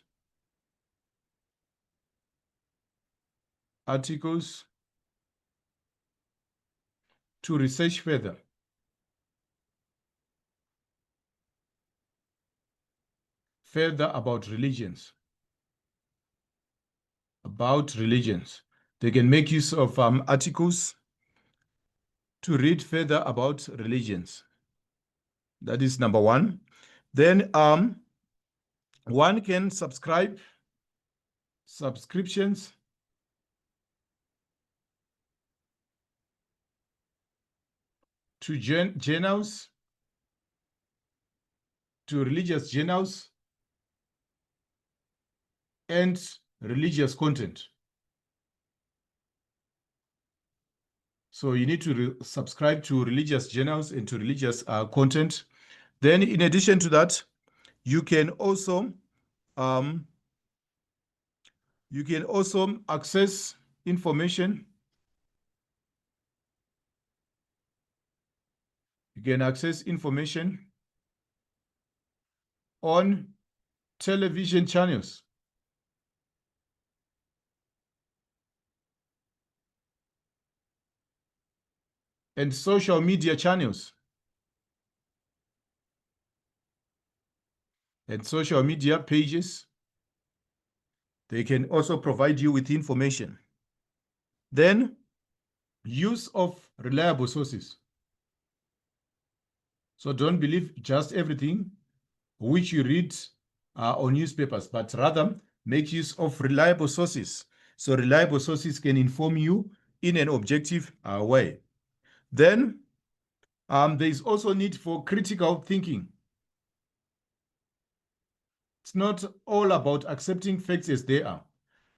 to research further. About religions. They can make use of articles to read further about religions. That is number one. Then one can subscriptions to journals, to religious journals and religious content. So you need to subscribe to religious journals and to religious content. Then in addition to that, you can also access information. You can access information on television channels and social media channels and social media pages. They can also provide you with information. Then, use of reliable sources. So don't believe just everything which you read on newspapers, but rather make use of reliable sources. So reliable sources can inform you in an objective way. Then there is also need for critical thinking. It's not all about accepting facts as they are.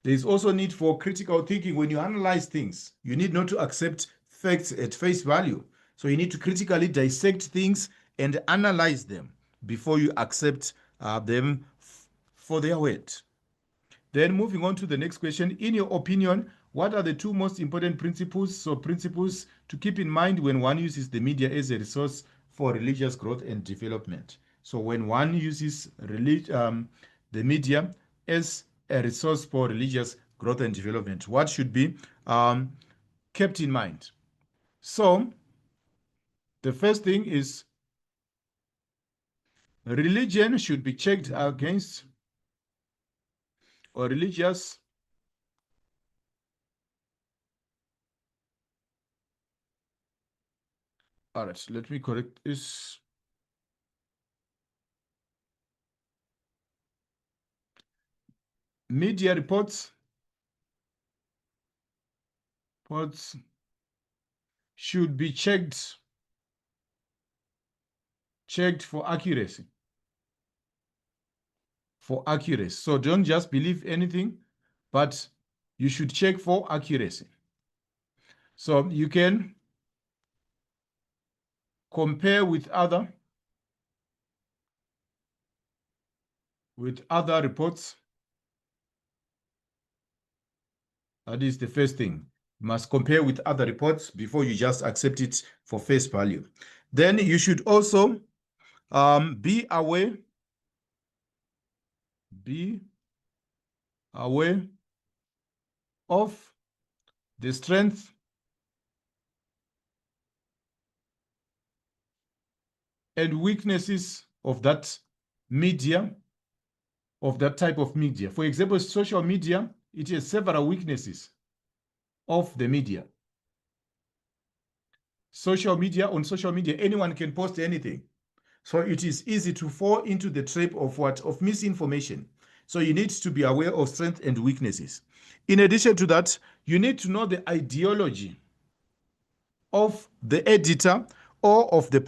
There is also need for critical thinking. When you analyze things, you need not to accept facts at face value. So you need to critically dissect things and analyze them before you accept them for their weight. Then moving on to the next question. In your opinion, what are the two most important principles? So principles to keep in mind when one uses the media as a resource for religious growth and development. So when one uses the media as a resource for religious growth and development, what should be kept in mind? So the first thing is religion should be checked against, or religious all right, let me correct this. Media reports should be checked for accuracy. So don't just believe anything, but you should check for accuracy. So you can compare with other reports. That is the first thing. You must compare with other reports before you just accept it for face value. Then you should also be aware of the strength and weaknesses of that media, of that type of media. For example, social media, it has several weaknesses of the media. On social media, anyone can post anything. So it is easy to fall into the trap of what? Of misinformation. So you need to be aware of strengths and weaknesses. In addition to that, you need to know the ideology of the editor or of the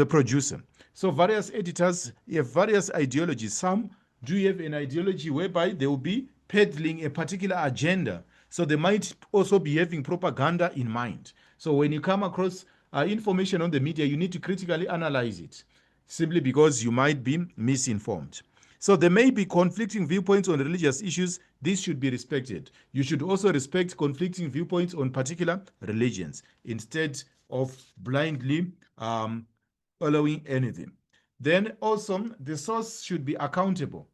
producer. So various editors have various ideologies. Some do have an ideology whereby they will be peddling a particular agenda. So they might also be having propaganda in mind. So when you come across information on the media, you need to critically analyze it, simply because you might be misinformed. So there may be conflicting viewpoints on religious issues. This should be respected. You should also respect conflicting viewpoints on particular religions instead of blindly following anything. Then also, the source should be accountable.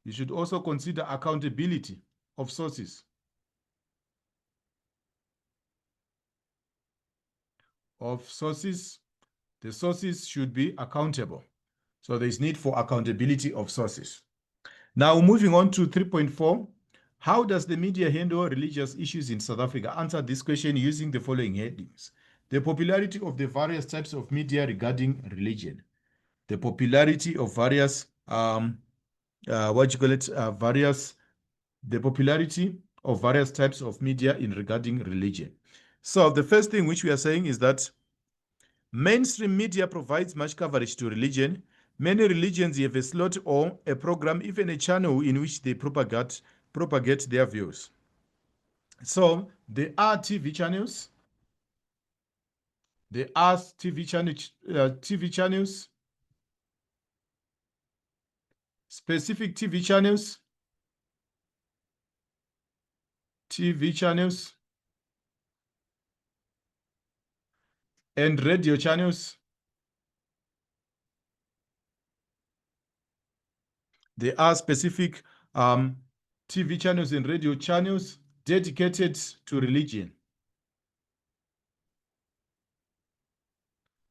You should also consider accountability of sources. The sources should be accountable. So there is need for accountability of sources. Now, moving on to 3.4, how does the media handle religious issues in South Africa? Answer this question using the following headings. The popularity of the various types of media regarding religion. The popularity of various, the popularity of various types of media in regarding religion. So the first thing which we are saying is that mainstream media provides much coverage to religion. Many religions have a slot or a program, even a channel in which they propagate their views. So there are TV channels. There are TV channels, specific TV channels, and radio channels. There are specific TV channels and radio channels dedicated to religion.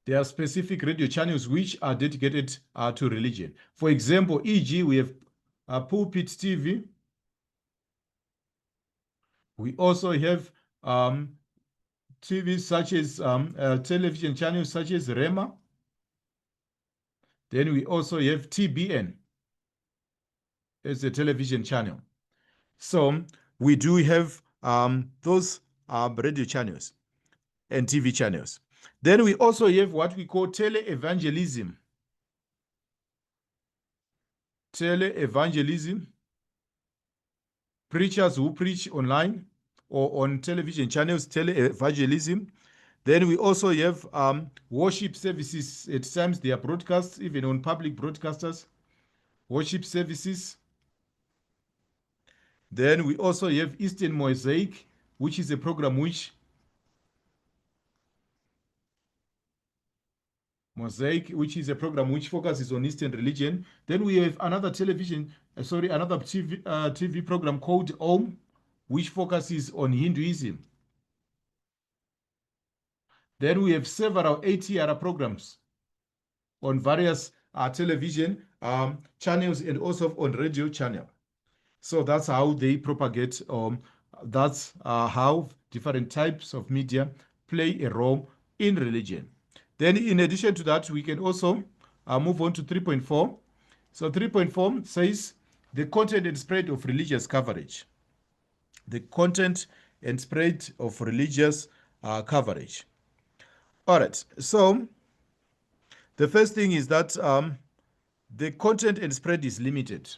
There are specific radio channels which are dedicated to religion. For example, e.g., we have Pulpit TV. We also have TV such as television channels such as Rema. Then we also have TBN as a television channel. So we do have those radio channels and TV channels. Then we also have what we call tele-evangelism. Tele-evangelism, preachers who preach online or on television channels, tele-evangelism. Then we also have worship services. At times they are broadcast, even on public broadcasters, worship services. Then we also have Eastern Mosaic, which is a program which focuses on Eastern religion. Then we have another another TV program called Om, which focuses on Hinduism. Then we have several ATR programs on various television channels and also on radio channel. So that's how they propagate. That's how different types of media play a role in religion. Then in addition to that, we can also move on to 3.4. So 3.4 says the content and spread of religious coverage. The content and spread of religious coverage. All right, so the first thing is that the content and spread is limited.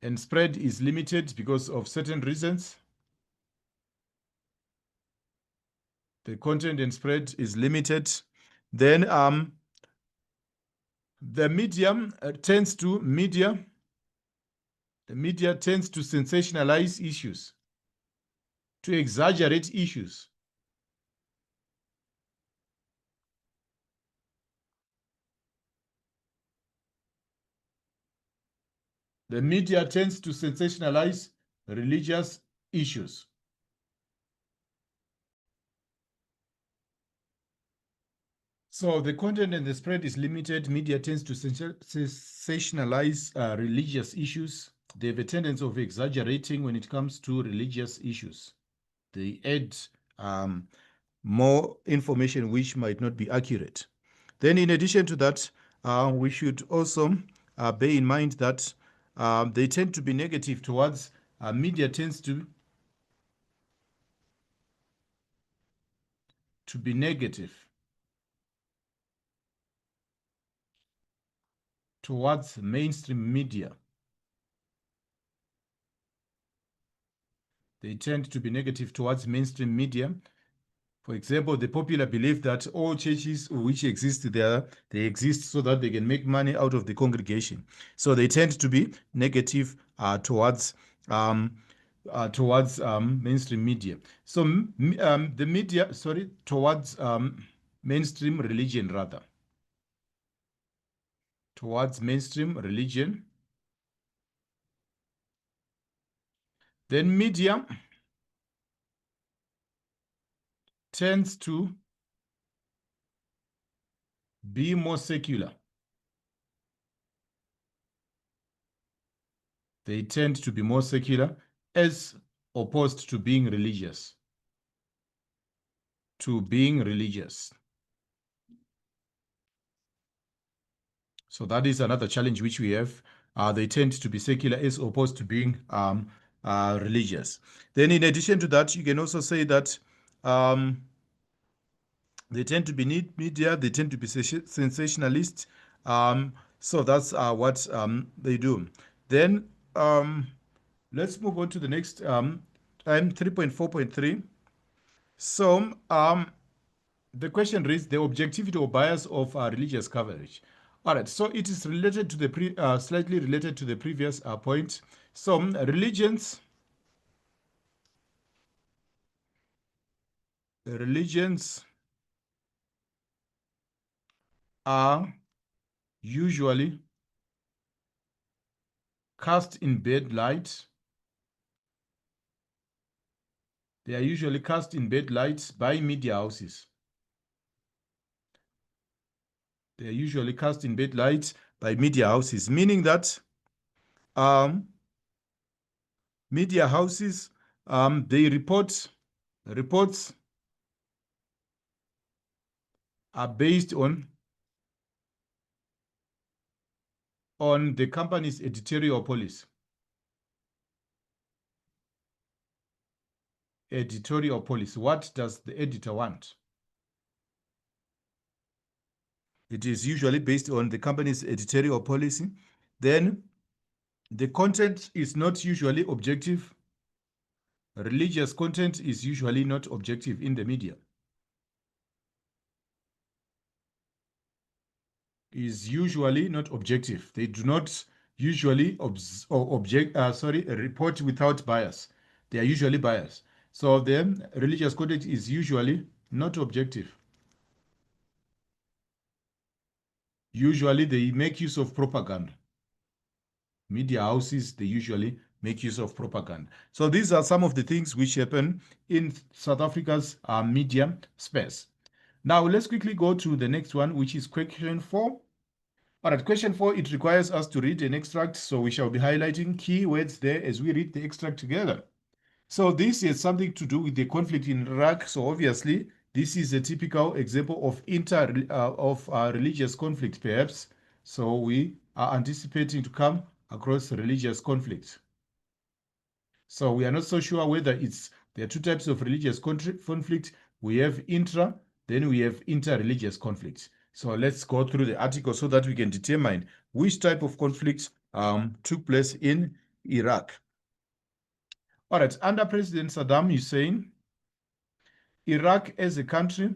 And spread is limited because of certain reasons. The content and spread is limited. Then the media tends to sensationalize issues, to exaggerate issues. The media tends to sensationalize religious issues. So the content and the spread is limited. Media tends to sensationalize religious issues. They have a tendency of exaggerating when it comes to religious issues. They add more information which might not be accurate. Then in addition to that, we should also bear in mind that they tend to be negative towards, media tends to be negative towards mainstream media. They tend to be negative towards mainstream media. For example, the popular belief that all churches which exist there, they exist so that they can make money out of the congregation. So they tend to be negative towards mainstream media. So the media, towards mainstream religion rather. Towards mainstream religion. Then media tends to be more secular. They tend to be more secular as opposed to being religious. So that is another challenge which we have. They tend to be secular as opposed to being religious. Then in addition to that, you can also say that they tend to be media, they tend to be sensationalist. So that's what they do. Then let's move on to the next time, 3.4.3. So the question reads the objectivity or bias of religious coverage. All right, so it is related to the slightly related to the previous point. So religions are usually cast in bad light. They are usually cast in bad light by media houses. They are usually cast in bad light by media houses, meaning that media houses, they reports are based on on the company's editorial policy. Editorial policy. What does the editor want? It is usually based on the company's editorial policy. Then the content is not usually objective. Religious content is usually not objective in the media. Is usually not objective. They do not usually report without bias. They are usually biased. So the religious content is usually not objective. Usually they make use of propaganda. Media houses, they usually make use of propaganda. So these are some of the things which happen in South Africa's media space. Now let's quickly go to the next one, which is question 4. All right, question 4, it requires us to read an extract. So we shall be highlighting key words there as we read the extract together. So this is something to do with the conflict in Iraq. So obviously, this is a typical example of religious conflict, perhaps. So we are anticipating to come across religious conflict. So we are not so sure whether there are two types of religious conflict. We have intra, then we have inter-religious conflict. So let's go through the article so that we can determine which type of conflict took place in Iraq. All right, under President Saddam Hussein, Iraq as a country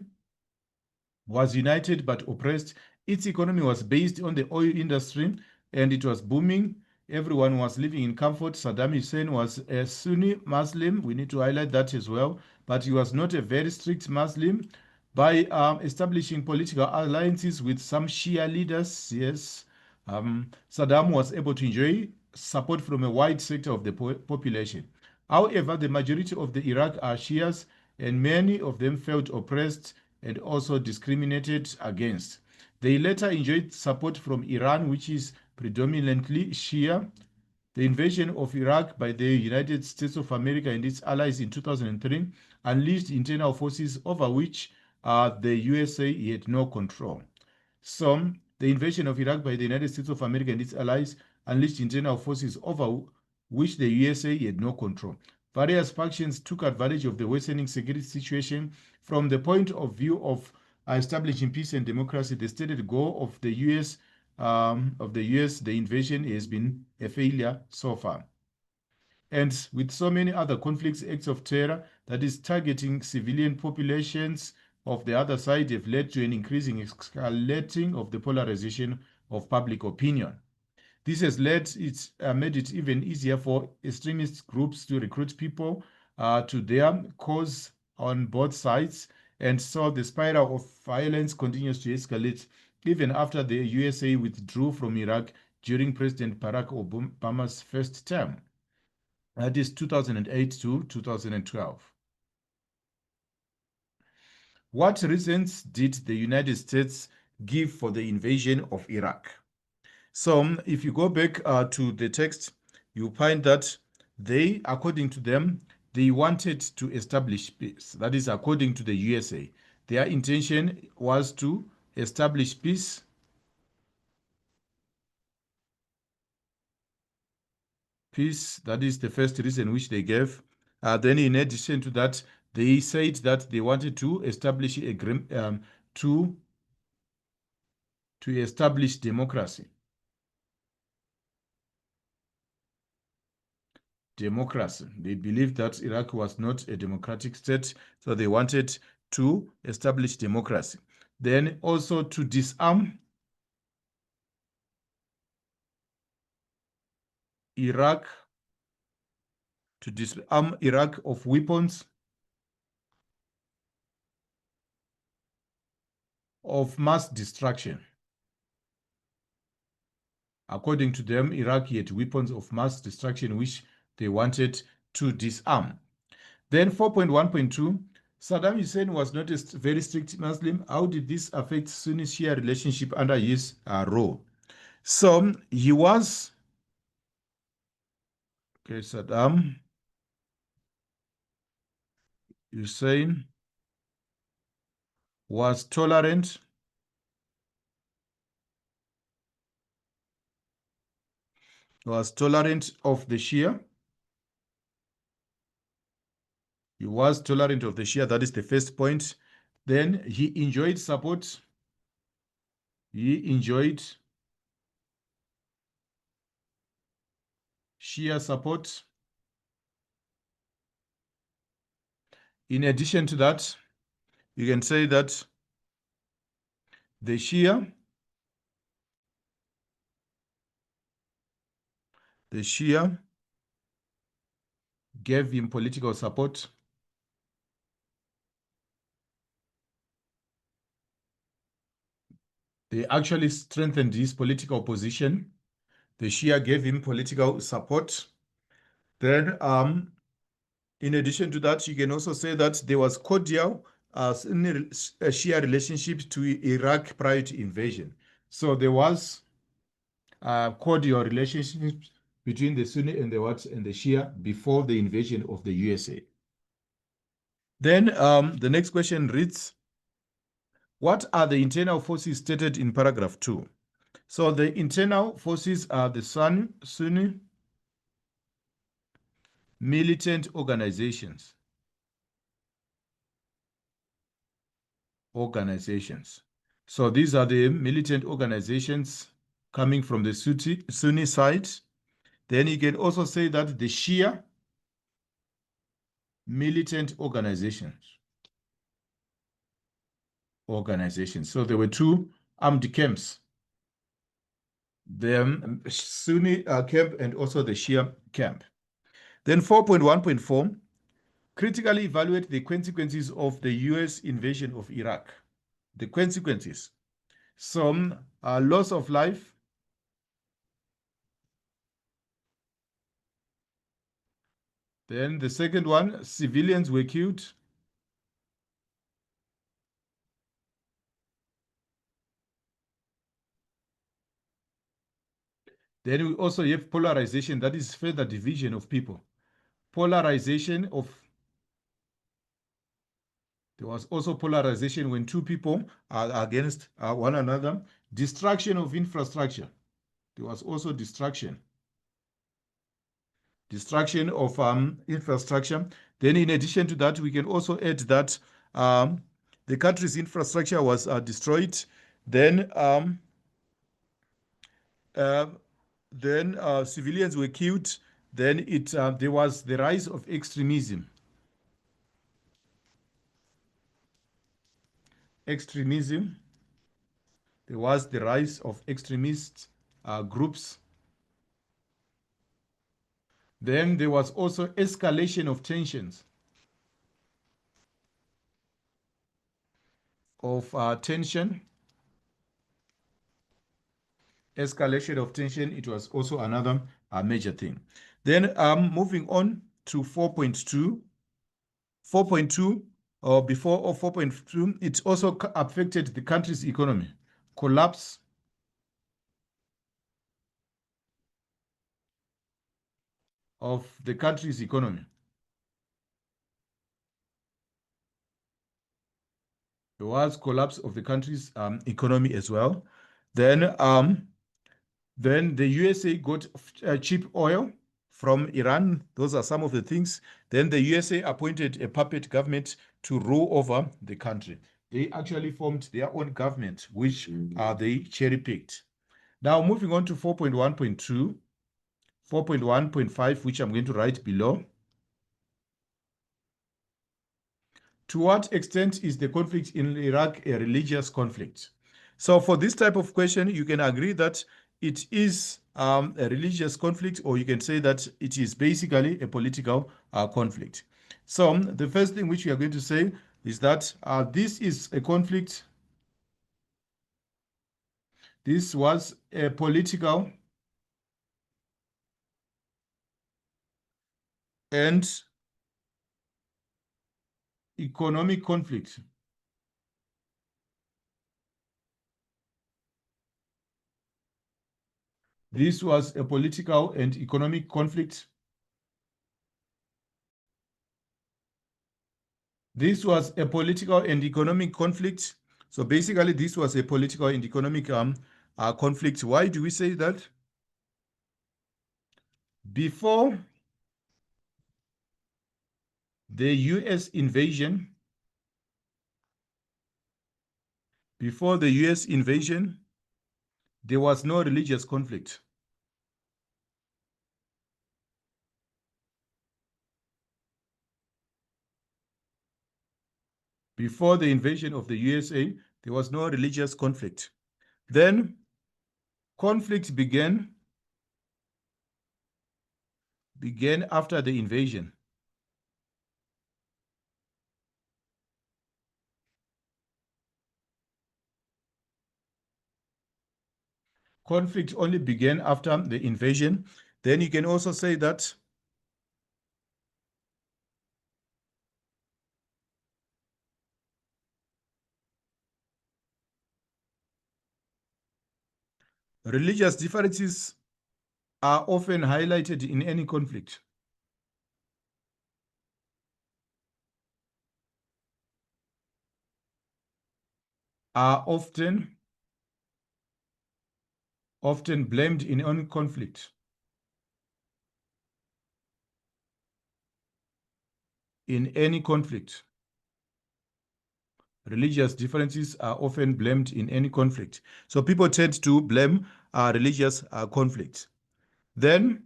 was united but oppressed. Its economy was based on the oil industry and it was booming. Everyone was living in comfort. Saddam Hussein was a Sunni Muslim. We need to highlight that as well. But he was not a very strict Muslim. By establishing political alliances with some Shia leaders, yes, Saddam was able to enjoy support from a wide sector of the population. However, the majority of the Iraq are Shias, and many of them felt oppressed and also discriminated against. They later enjoyed support from Iran, which is predominantly Shia. The invasion of Iraq by the United States of America and its allies in 2003 unleashed internal forces over which the USA had no control. So, the invasion of Iraq by the United States of America and its allies unleashed internal forces over which the USA had no control. Various factions took advantage of the worsening security situation. From the point of view of establishing peace and democracy, the stated goal of the US, the invasion has been a failure so far. And with so many other conflicts, acts of terror that is targeting civilian populations of the other side have led to an increasing escalating of the polarization of public opinion. This has made it even easier for extremist groups to recruit people to their cause on both sides. And so the spiral of violence continues to escalate even after the USA withdrew from Iraq during President Barack Obama's first term. That is 2008 to 2012. What reasons did the United States give for the invasion of Iraq? So if you go back to the text, you find that they, according to them, they wanted to establish peace. That is, according to the USA. Their intention was to establish peace. Peace, that is the first reason which they gave. Then in addition to that, they said that they wanted to establish to establish democracy. Democracy. They believed that Iraq was not a democratic state, so they wanted to establish democracy. Then also to disarm Iraq, to disarm Iraq of weapons of mass destruction. According to them, Iraq had weapons of mass destruction which they wanted to disarm. Then 4.1.2, Saddam Hussein was not a very strict Muslim. How did this affect Sunni-Shia relationship under his rule? So he was, Saddam Hussein was tolerant was tolerant of the Shia. He was tolerant of the Shia. That is the first point. Then he enjoyed support. He enjoyed Shia support. In addition to that, you can say that the Shia gave him political support. They actually strengthened his political position. The Shia gave him political support. Then, in addition to that, you can also say that there was cordial Shia relationship to Iraq prior to invasion. So there was cordial relationship between the Sunni and the Shia before the invasion of the USA. Then the next question reads, what are the internal forces stated in paragraph 2? So the internal forces are the Sunni militant organizations. So these are the militant organizations coming from the Sunni side. Then you can also say that the Shia militant organizations. So there were two armed camps, the Sunni camp and also the Shia camp. Then 4.1.4, critically evaluate the consequences of the US invasion of Iraq. The consequences. Some loss of life. Then the second one, civilians were killed. Then we also have polarization, that is further division of people. Polarization of, there was also polarization when two people are against one another. Destruction of infrastructure. There was also destruction of infrastructure. Then in addition to that, we can also add that the country's infrastructure was destroyed. Then civilians were killed. Then there was the rise of extremism. There was the rise of extremist groups. Then there was also escalation of tensions. Escalation of tension, it was also another major thing. Then moving on to 4.2. 4.2 or before 4.2, it also affected the country's economy. Collapse of the country's economy. There was collapse of the country's economy as well. Then the USA got cheap oil from Iran. Those are some of the things. Then the USA appointed a puppet government to rule over the country. They actually formed their own government, which they cherry-picked. Now, moving on to 4.1.2, 4.1.5, which I'm going to write below. To what extent is the conflict in Iraq a religious conflict? So for this type of question, you can agree that it is a religious conflict, or you can say that it is basically a political conflict. So the first thing which we are going to say is that this is a conflict. This was a political and economic conflict. This was a political and economic conflict. This was a political and economic conflict. So basically, this was a political and economic conflict. Why do we say that? Before the US invasion, there was no religious conflict. Before the invasion of the USA, there was no religious conflict. Then conflict began after the invasion. Conflict only began after the invasion. Then you can also say that religious differences are often highlighted in any conflict. Are often blamed in any conflict. In any conflict. Religious differences are often blamed in any conflict. So people tend to blame religious conflicts. Then,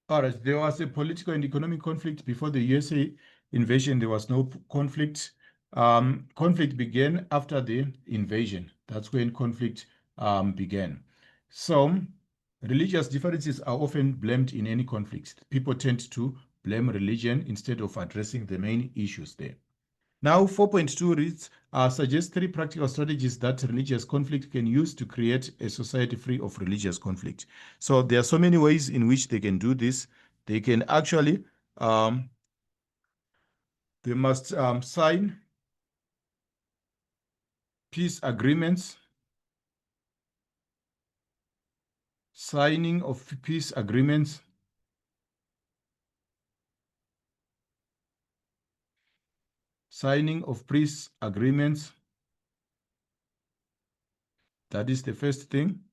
all right, there was a political and economic conflict before the USA invasion. There was no conflict. Conflict began after the invasion. That's when conflict began. So, religious differences are often blamed in any conflict. People tend to blame religion instead of addressing the main issues there. Now, 4.2 reads, suggest 3 practical strategies that religious conflict can use to create a society free of religious conflict. So there are so many ways in which they can do this. They can actually, they must sign peace agreements, signing of peace agreements, signing of peace agreements. That is the first thing.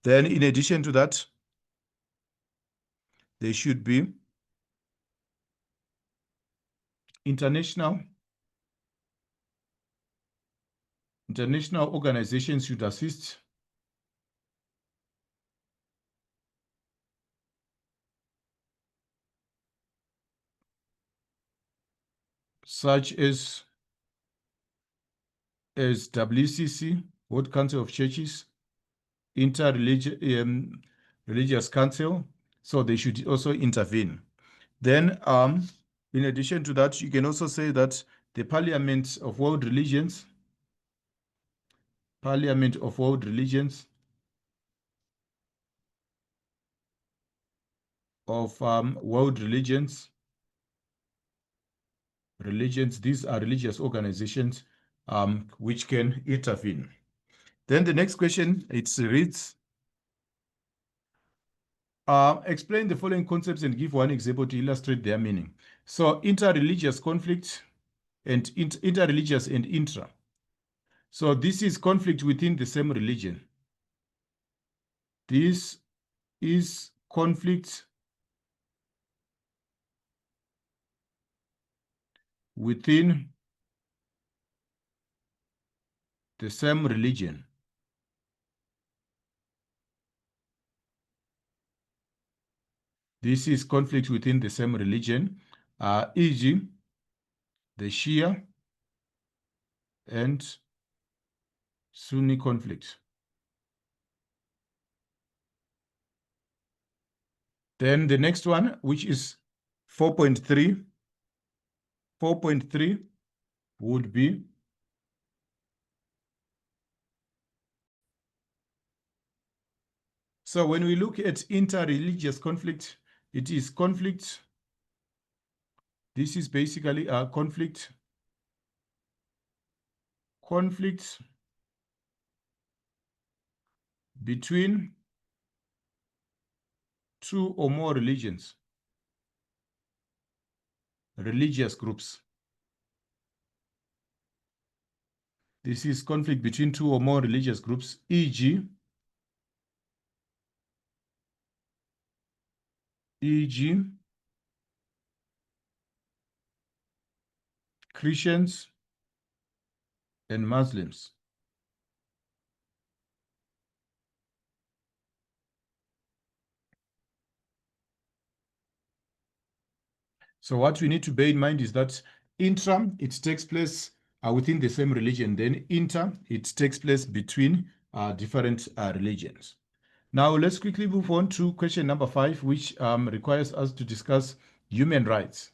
Then in addition to that, there should be international organizations should assist such as WCC, World Council of Churches, Religious Council, so they should also intervene. Then, in addition to that, you can also say that the Parliament of World Religions, these are religious organizations which can intervene. Then the next question, it reads, explain the following concepts and give one example to illustrate their meaning. So interreligious conflict and interreligious and intra. So this is conflict within the same religion. This is conflict within the same religion. This is conflict within the same religion, e.g., the Shia and Sunni conflict. Then the next one, which is 4.3, 4.3 would be so when we look at interreligious conflict, it is conflict. This is basically a conflict between 2 or more religious groups. This is conflict between two or more religious groups, e.g., Christians and Muslims. So what we need to bear in mind is that intra, it takes place within the same religion. Then inter, it takes place between different religions. Now, let's quickly move on to question number 5, which requires us to discuss human rights.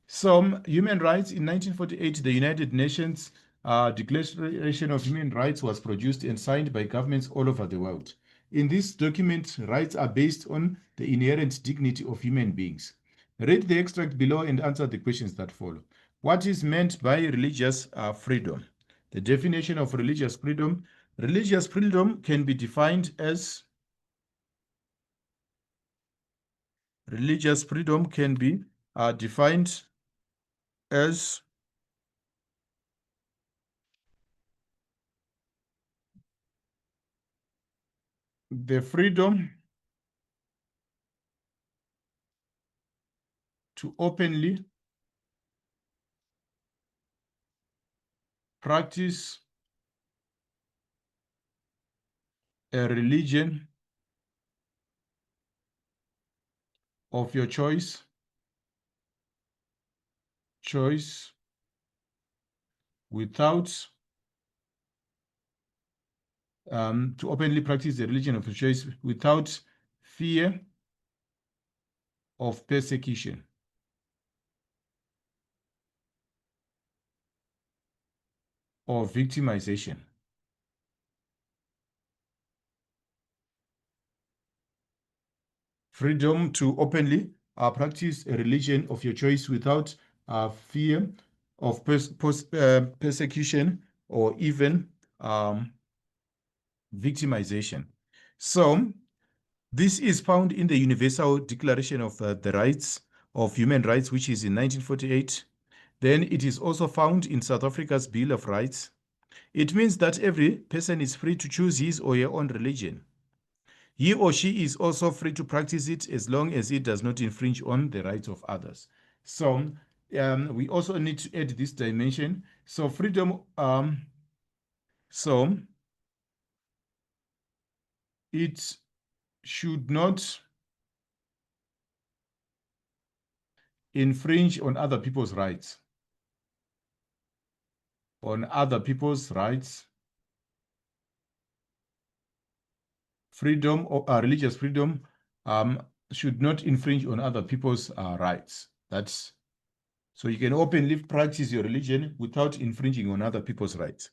Some human rights in 1948, the United Nations Declaration of Human Rights was produced and signed by governments all over the world. In this document, rights are based on the inherent dignity of human beings. Read the extract below and answer the questions that follow. What is meant by religious freedom? The definition of religious freedom. Religious freedom can be defined as defined as the freedom to openly practice a religion of your choice without to openly practice the religion of your choice without fear of persecution or victimization. Freedom to openly practice a religion of your choice without fear of persecution or even victimization. So, this is found in the Universal Declaration of the Rights of Human Rights, which is in 1948. Then it is also found in South Africa's Bill of Rights. It means that every person is free to choose his or her own religion. He or she is also free to practice it as long as it does not infringe on the rights of others. So we also need to add this dimension. So freedom, so it should not infringe on other people's rights. Freedom or religious freedom should not infringe on other people's rights. That's so you can openly practice your religion without infringing on other people's rights.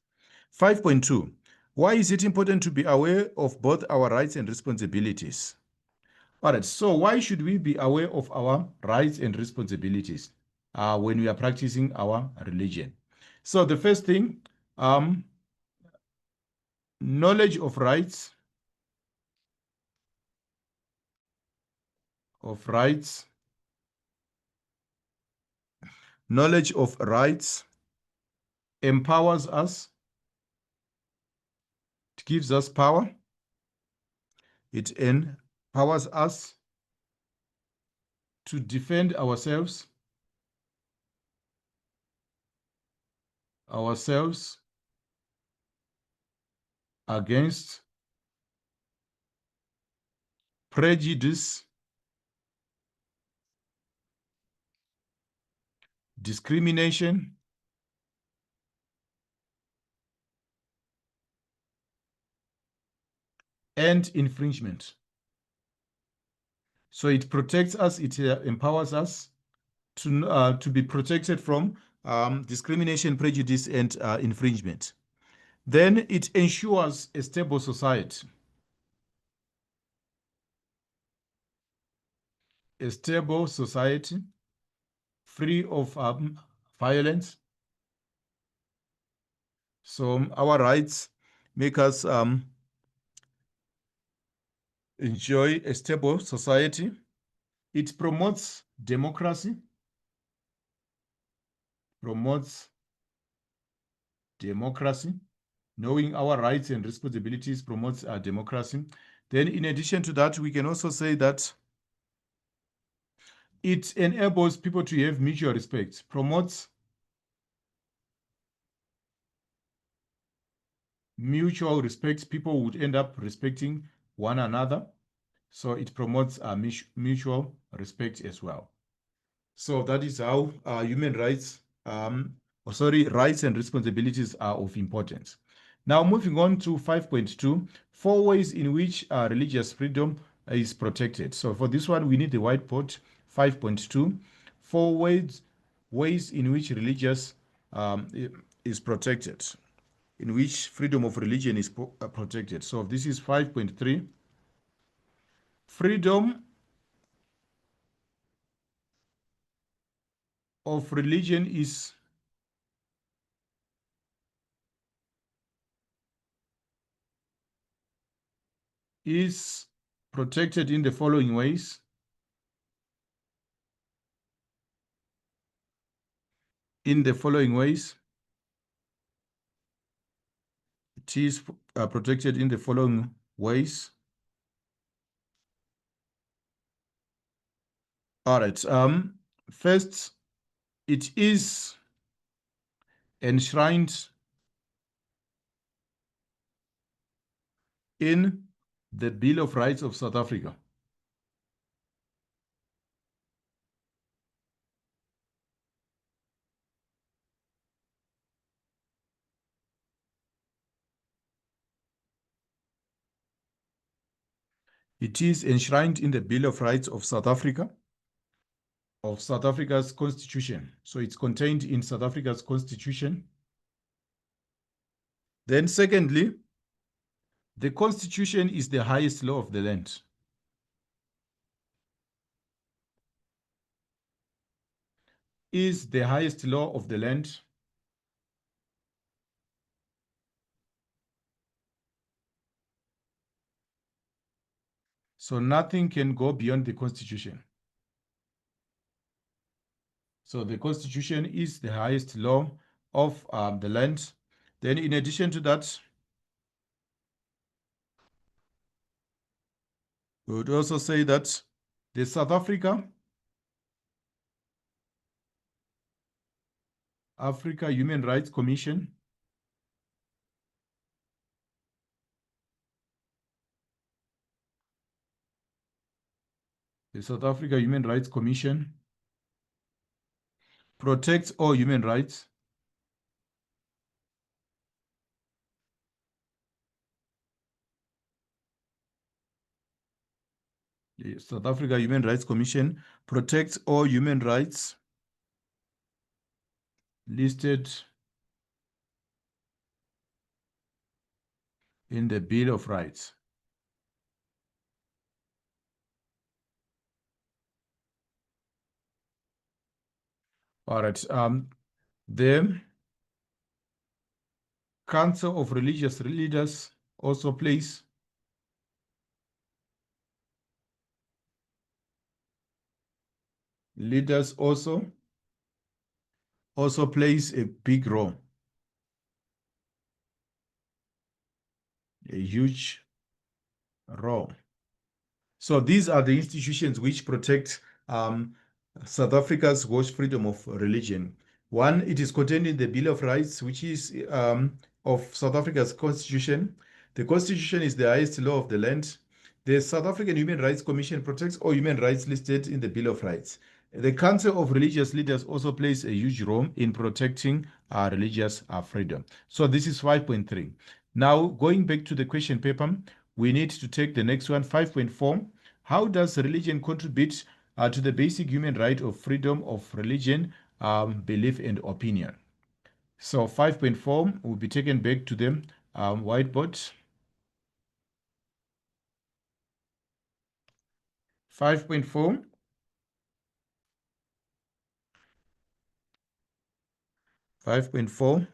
5.2. Why is it important to be aware of both our rights and responsibilities? All right, so why should we be aware of our rights and responsibilities when we are practicing our religion? So the first thing, knowledge of rights, knowledge of rights empowers us, it gives us power, it empowers us to defend ourselves against prejudice, discrimination, and infringement. So it protects us, it empowers us to be protected from discrimination, prejudice, and infringement. Then it ensures a stable society. A stable society free of violence. So our rights make us enjoy a stable society. It promotes democracy, democracy. Knowing our rights and responsibilities promotes democracy. Then in addition to that, we can also say that it enables people to have mutual respect, promotes mutual respect. People would end up respecting one another. So it promotes mutual respect as well. So that is how human rights, rights and responsibilities are of importance. Now, moving on to 5.2, 4 ways in which religious freedom is protected. So for this one, we need the whiteboard. 5.2, 4 ways in which religious is protected, in which freedom of religion is protected. So this is 5.3. Freedom of religion is protected in the following ways. In the following ways. It is protected in the following ways. All right. First, it is enshrined in the Bill of Rights of South Africa. It is enshrined in the Bill of Rights of South Africa, of South Africa's constitution. So it's contained in South Africa's constitution. Then secondly, the constitution is the highest law of the land. Is the highest law of the land. So nothing can go beyond the constitution. So the constitution is the highest law of the land. Then in addition to that, we would also say that the South Africa Human Rights Commission protects all human rights. The South Africa Human Rights Commission protects all human rights listed in the Bill of Rights. All right. The Council of Religious Leaders also plays plays a big role, a huge role. So these are the institutions which protect South Africa's freedom of religion. One, it is contained in the Bill of Rights, which is of South Africa's constitution. The constitution is the highest law of the land. The South African Human Rights Commission protects all human rights listed in the Bill of Rights. The Council of Religious Leaders also plays a huge role in protecting our religious freedom. So this is 5.3. Now, going back to the question paper, we need to take the next one, 5.4. How does religion contribute to the basic human right of freedom of religion, belief, and opinion? So 5.4 will be taken back to the whiteboard. 5.4. 5.4.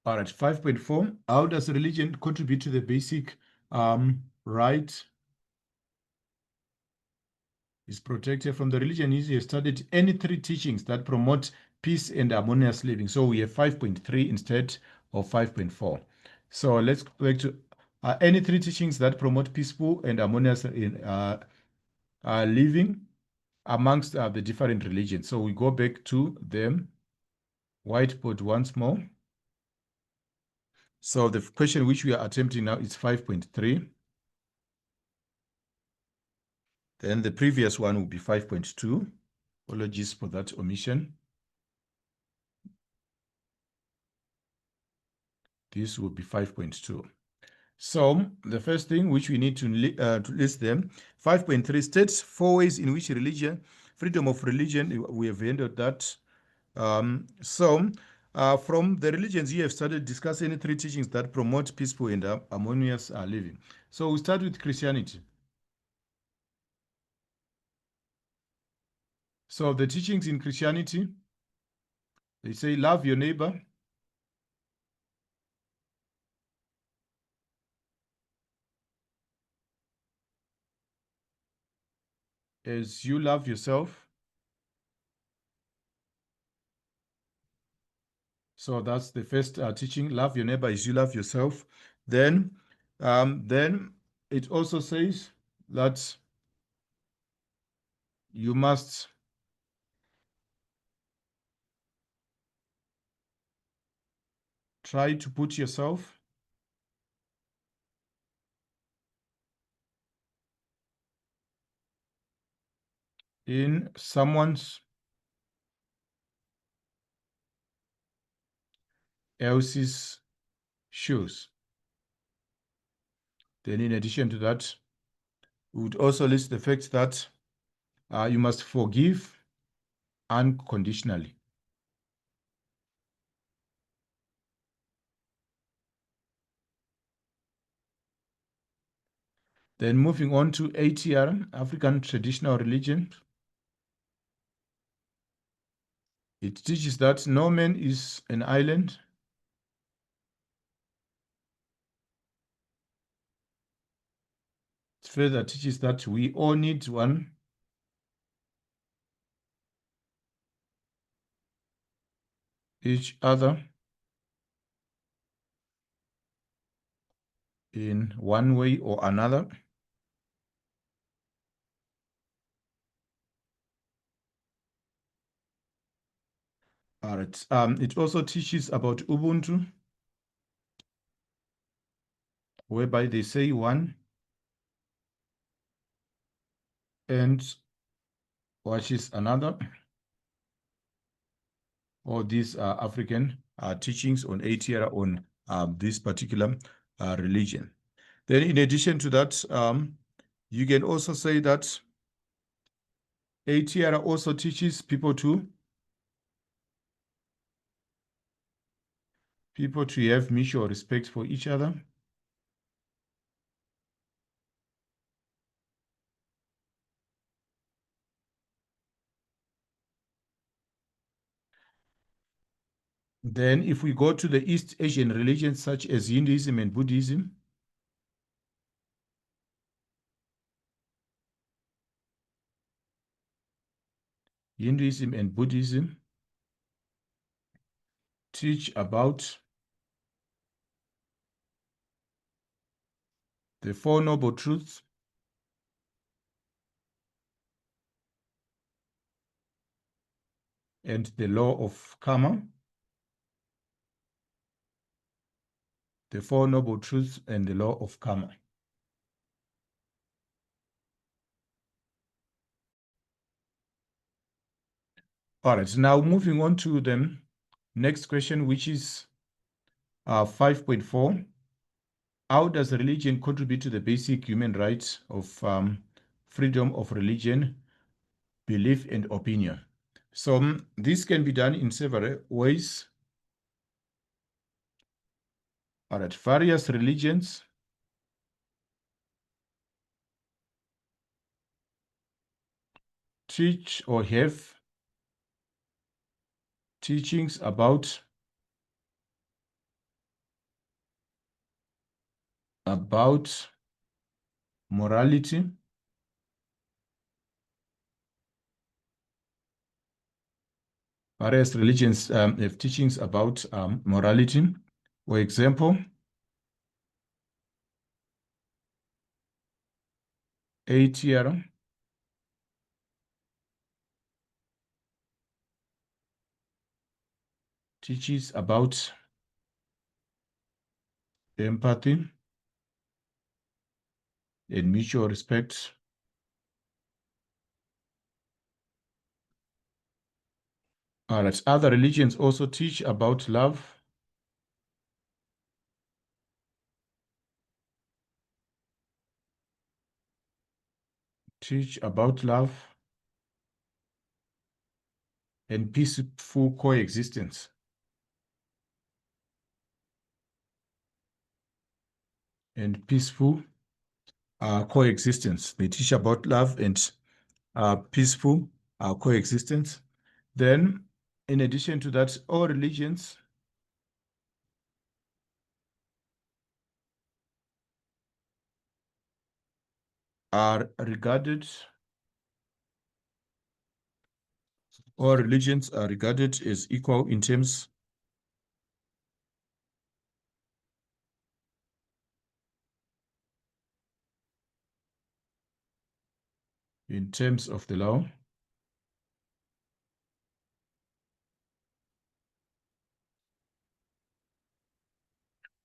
All right, 5.4. How does religion contribute to the basic right is protected from the religion? You have studied any three teachings that promote peace and harmonious living. So we have 5.3 instead of 5.4. So let's go back to any three teachings that promote peaceful and harmonious living amongst the different religions. So we go back to the whiteboard once more. So the question which we are attempting now is 5.3. Then the previous one will be 5.2. Apologies for that omission. This will be 5.2. So the first thing which we need to list them, 5.3 states 4 ways in which freedom of religion, we have handled that. From the religions you have started discussing 3 teachings that promote peaceful and harmonious living. So we start with Christianity. So the teachings in Christianity, they say love your neighbor as you love yourself. So that's the first teaching, love your neighbor as you love yourself. Then it also says that you must try to put yourself in someone else's shoes. Then in addition to that, we would also list the fact that you must forgive unconditionally. Then moving on to ATR, African Traditional Religion. It teaches that no man is an island. It further teaches that we all need one each other in one way or another. All right. It also teaches about Ubuntu, whereby they say one and watches another. All these African teachings on ATR on this particular religion. Then in addition to that, you can also say that ATR also teaches people to have mutual respect for each other. Then if we go to the East Asian religions such as Hinduism and Buddhism, teach about the Four Noble Truths and the law of karma. The Four Noble Truths and the law of karma. All right, now moving on to the next question, which is 5.4. How does religion contribute to the basic human rights of freedom of religion, belief, and opinion? So this can be done in several ways. All right, various religions teach or have teachings about about morality. Various religions have teachings about morality. For example, atheism teaches about empathy and mutual respect. All right. Other religions also teach about love. Teach about love and peaceful coexistence. And peaceful coexistence. They teach about love and peaceful coexistence. Then, in addition to that, all religions are regarded, all religions are regarded as equal in terms of the law.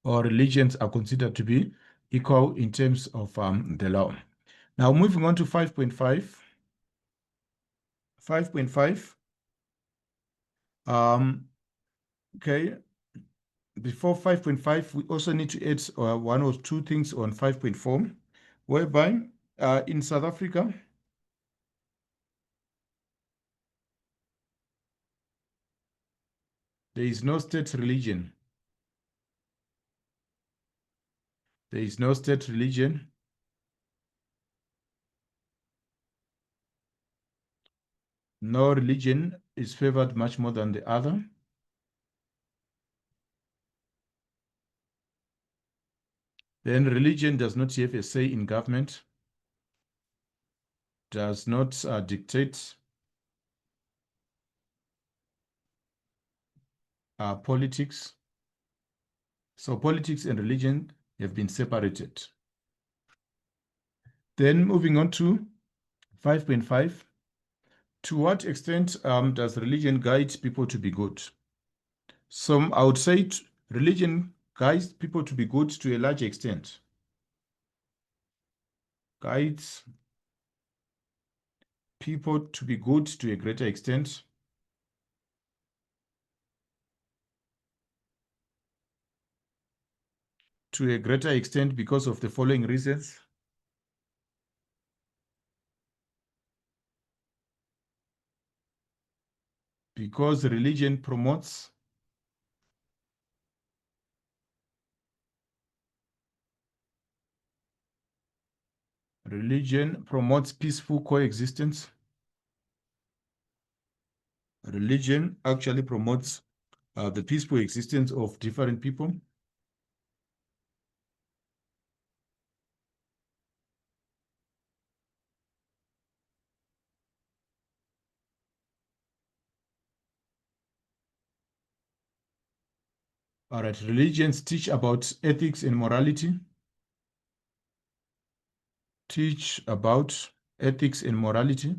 All religions are considered to be equal in terms of the law. Now, moving on to 5.5. 5.5. Okay. Before 5.5, we also need to add one or two things on 5.4, whereby in South Africa, there is no state religion. There is no state religion. No religion is favored much more than the other. Then religion does not have a say in government, does not dictate politics. So politics and religion have been separated. Then moving on to 5.5. To what extent does religion guide people to be good? Some, I would say religion guides people to be good to a large extent. Guides people to be good to a greater extent. To a greater extent because of the following reasons. Because religion promotes peaceful coexistence. Religion actually promotes the peaceful existence of different people. All right, religions teach about ethics and morality. Teach about ethics and morality.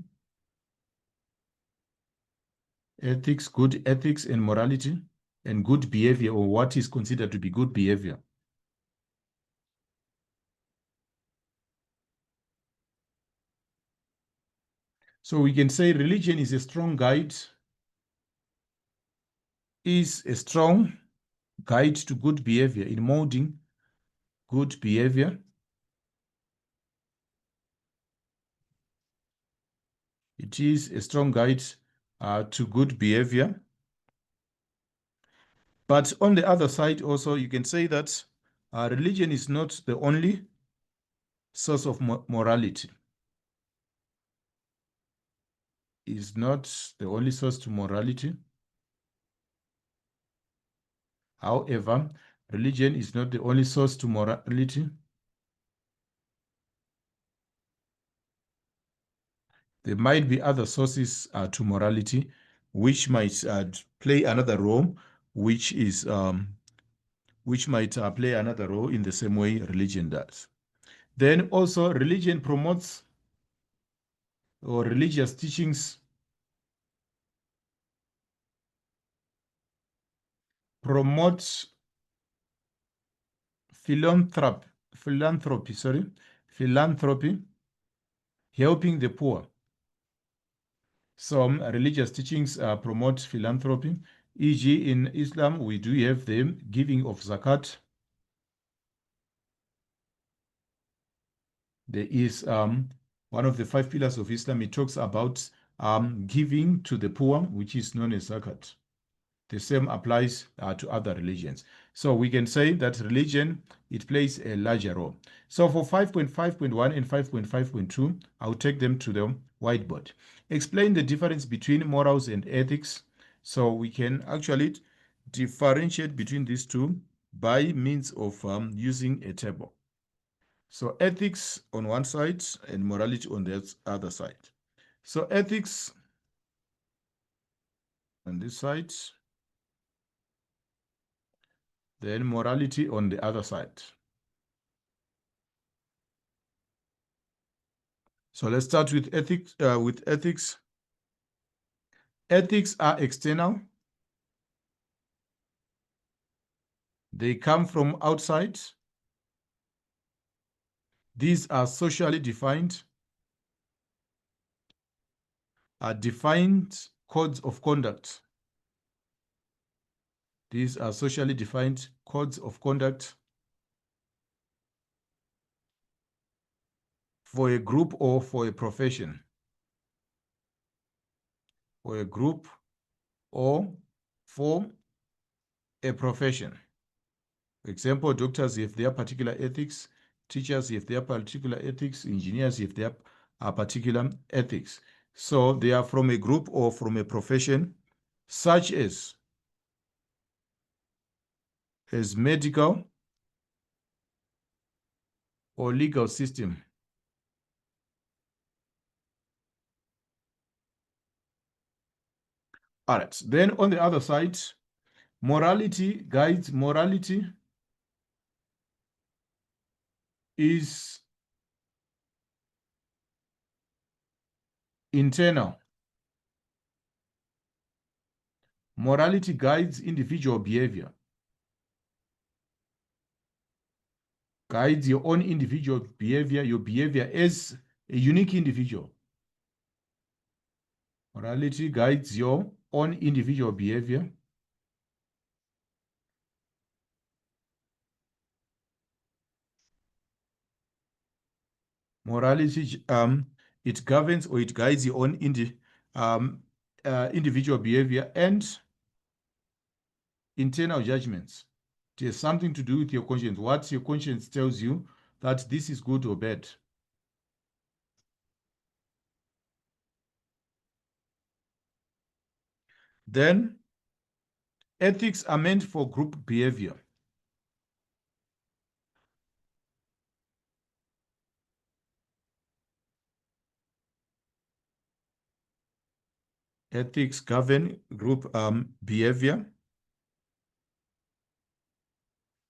Ethics, good ethics and morality, and good behavior, or what is considered to be good behavior. So we can say religion is a strong guide, to good behavior, in molding good behavior. It is a strong guide to good behavior. But on the other side also, you can say that religion is not the only source of morality. Is not the only source to morality. However, religion is not the only source to morality. There might be other sources to morality, which might play another role, which might play another role in the same way religion does. Then also religion promotes, or religious teachings promote philanthropy, helping the poor. Some religious teachings promote philanthropy, e.g. in Islam, we do have the giving of zakat. There is one of the 5 pillars of Islam, it talks about giving to the poor, which is known as zakat. The same applies to other religions. So we can say that religion, it plays a larger role. So for 5.5.1 and 5.5.2, I'll take them to the whiteboard. Explain the difference between morals and ethics. So we can actually differentiate between these two by means of using a table. So ethics on one side and morality on the other side. So ethics on this side, then morality on the other side. So let's start with ethics. Ethics are external. They come from outside. These are socially defined, defined codes of conduct. These are socially defined codes of conduct for a group or for a profession. For a group or for a profession. For example, doctors have their particular ethics, teachers have their particular ethics, engineers have their particular ethics. So they are from a group or from a profession, such as medical or legal system. All right. Then on the other side, morality guides. Morality is internal. Morality guides individual behavior. Guides your own individual behavior, your behavior as a unique individual. Morality guides your own individual behavior. Morality, it governs or it guides your own individual behavior and internal judgments. It has something to do with your conscience. What your conscience tells you that this is good or bad. Then, ethics are meant for group behavior. Ethics govern group behavior.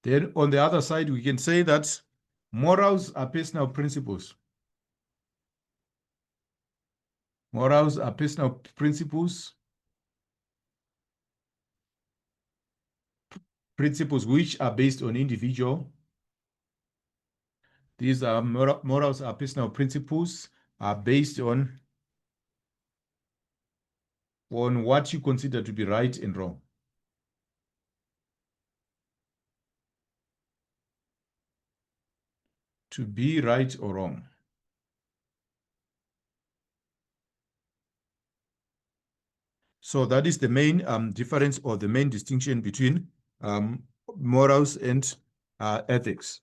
Then on the other side, we can say that morals are personal principles. Morals are personal principles which are based on individual. These are morals are personal principles are based on what you consider to be right and wrong. To be right or wrong. So that is the main difference or the main distinction between morals and ethics.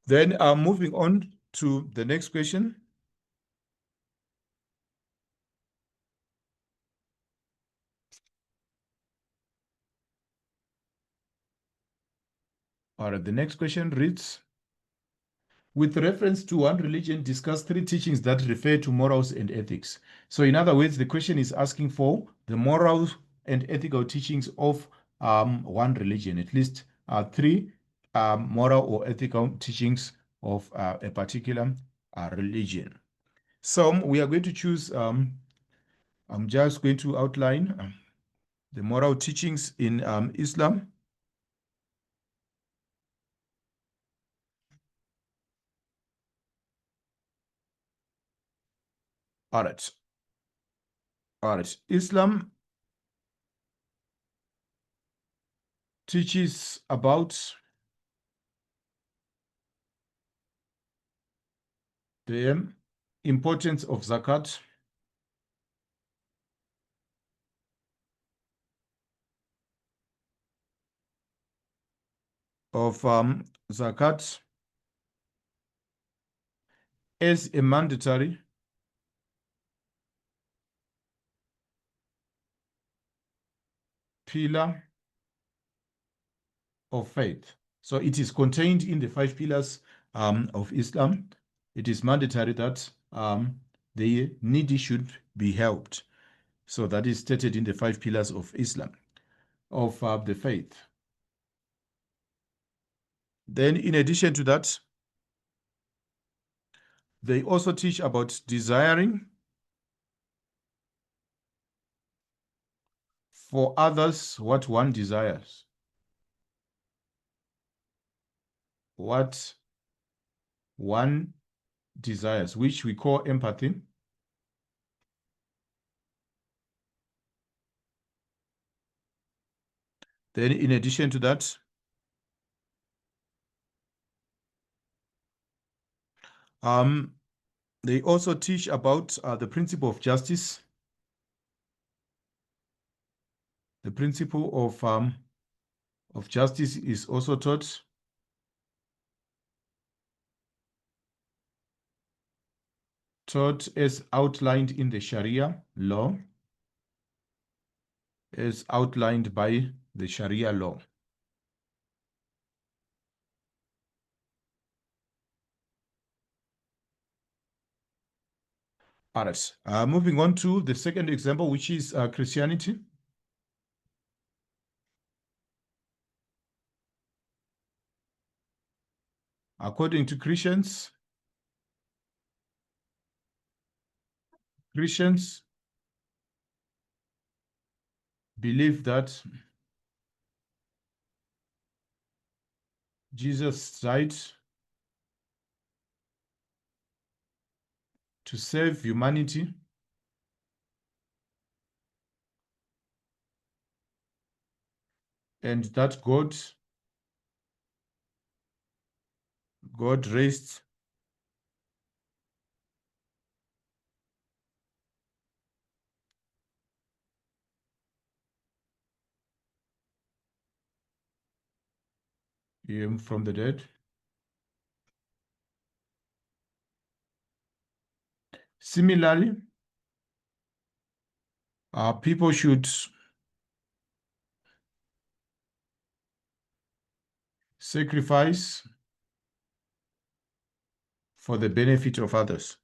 Then moving on to the next question. All right, the next question reads, With reference to one religion, discuss three teachings that refer to morals and ethics. So in other words, the question is asking for the moral and ethical teachings of one religion, at least three moral or ethical teachings of a particular religion. So we are going to choose, I'm just going to outline the moral teachings in Islam. All right. All right. Islam teaches about the importance of zakat, zakat as a mandatory pillar of faith. So it is contained in the 5 pillars of Islam. It is mandatory that the needy should be helped. So that is stated in the 5 pillars of Islam, of the faith. Then in addition to that, they also teach about desiring for others what one desires. What one desires, which we call empathy. Then in addition to that, they also teach about the principle of justice. The principle of justice is also taught. Taught as outlined in the Sharia law, as outlined by the Sharia law. All right. Moving on to the second example, which is Christianity. According to Christians believe that Jesus died to save humanity and that God raised him from the dead. Similarly, people should sacrifice for the benefit of others.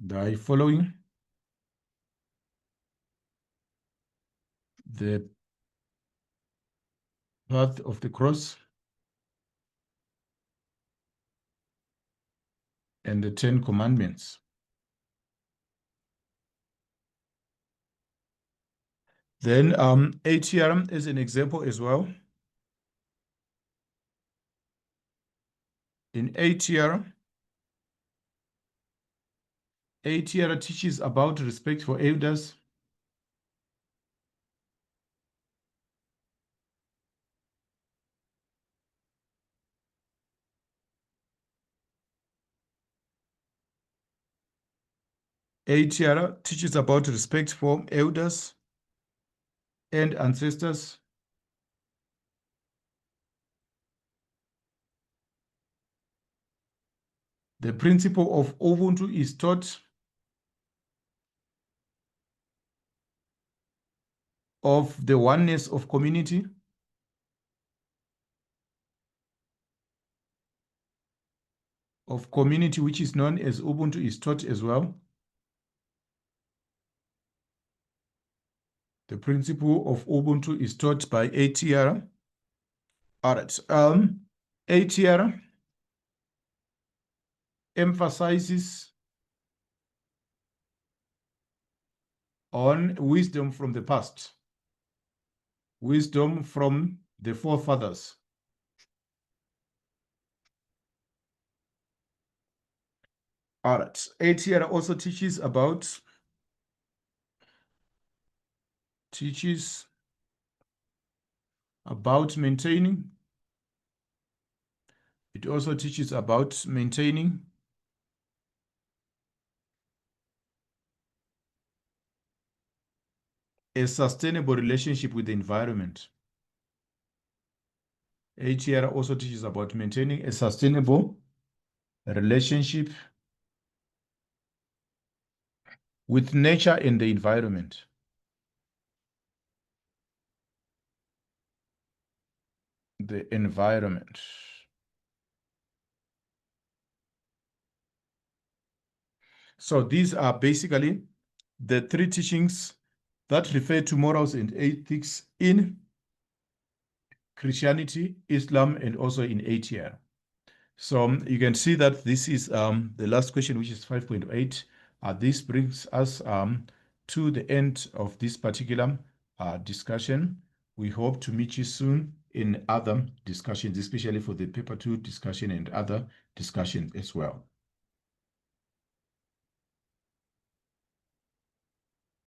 By following the path of the cross and the 10 commandments. Then ATR is an example as well. In ATR teaches about respect for elders, ATR teaches about respect for elders and ancestors. The principle of Ubuntu is taught of the oneness of community. Which is known as Ubuntu, is taught as well. The principle of Ubuntu is taught by ATR. All right. ATR emphasizes on wisdom from the past, wisdom from the forefathers. All right. ATR also teaches about maintaining. It also teaches about maintaining a sustainable relationship with the environment. ATR also teaches about maintaining a sustainable relationship with nature and the environment. The environment. So these are basically the three teachings that refer to morals and ethics in Christianity, Islam, and also in ATR. So you can see that this is the last question, which is 5.8. This brings us to the end of this particular discussion. We hope to meet you soon in other discussions, especially for the paper 2 discussion and other discussions as well.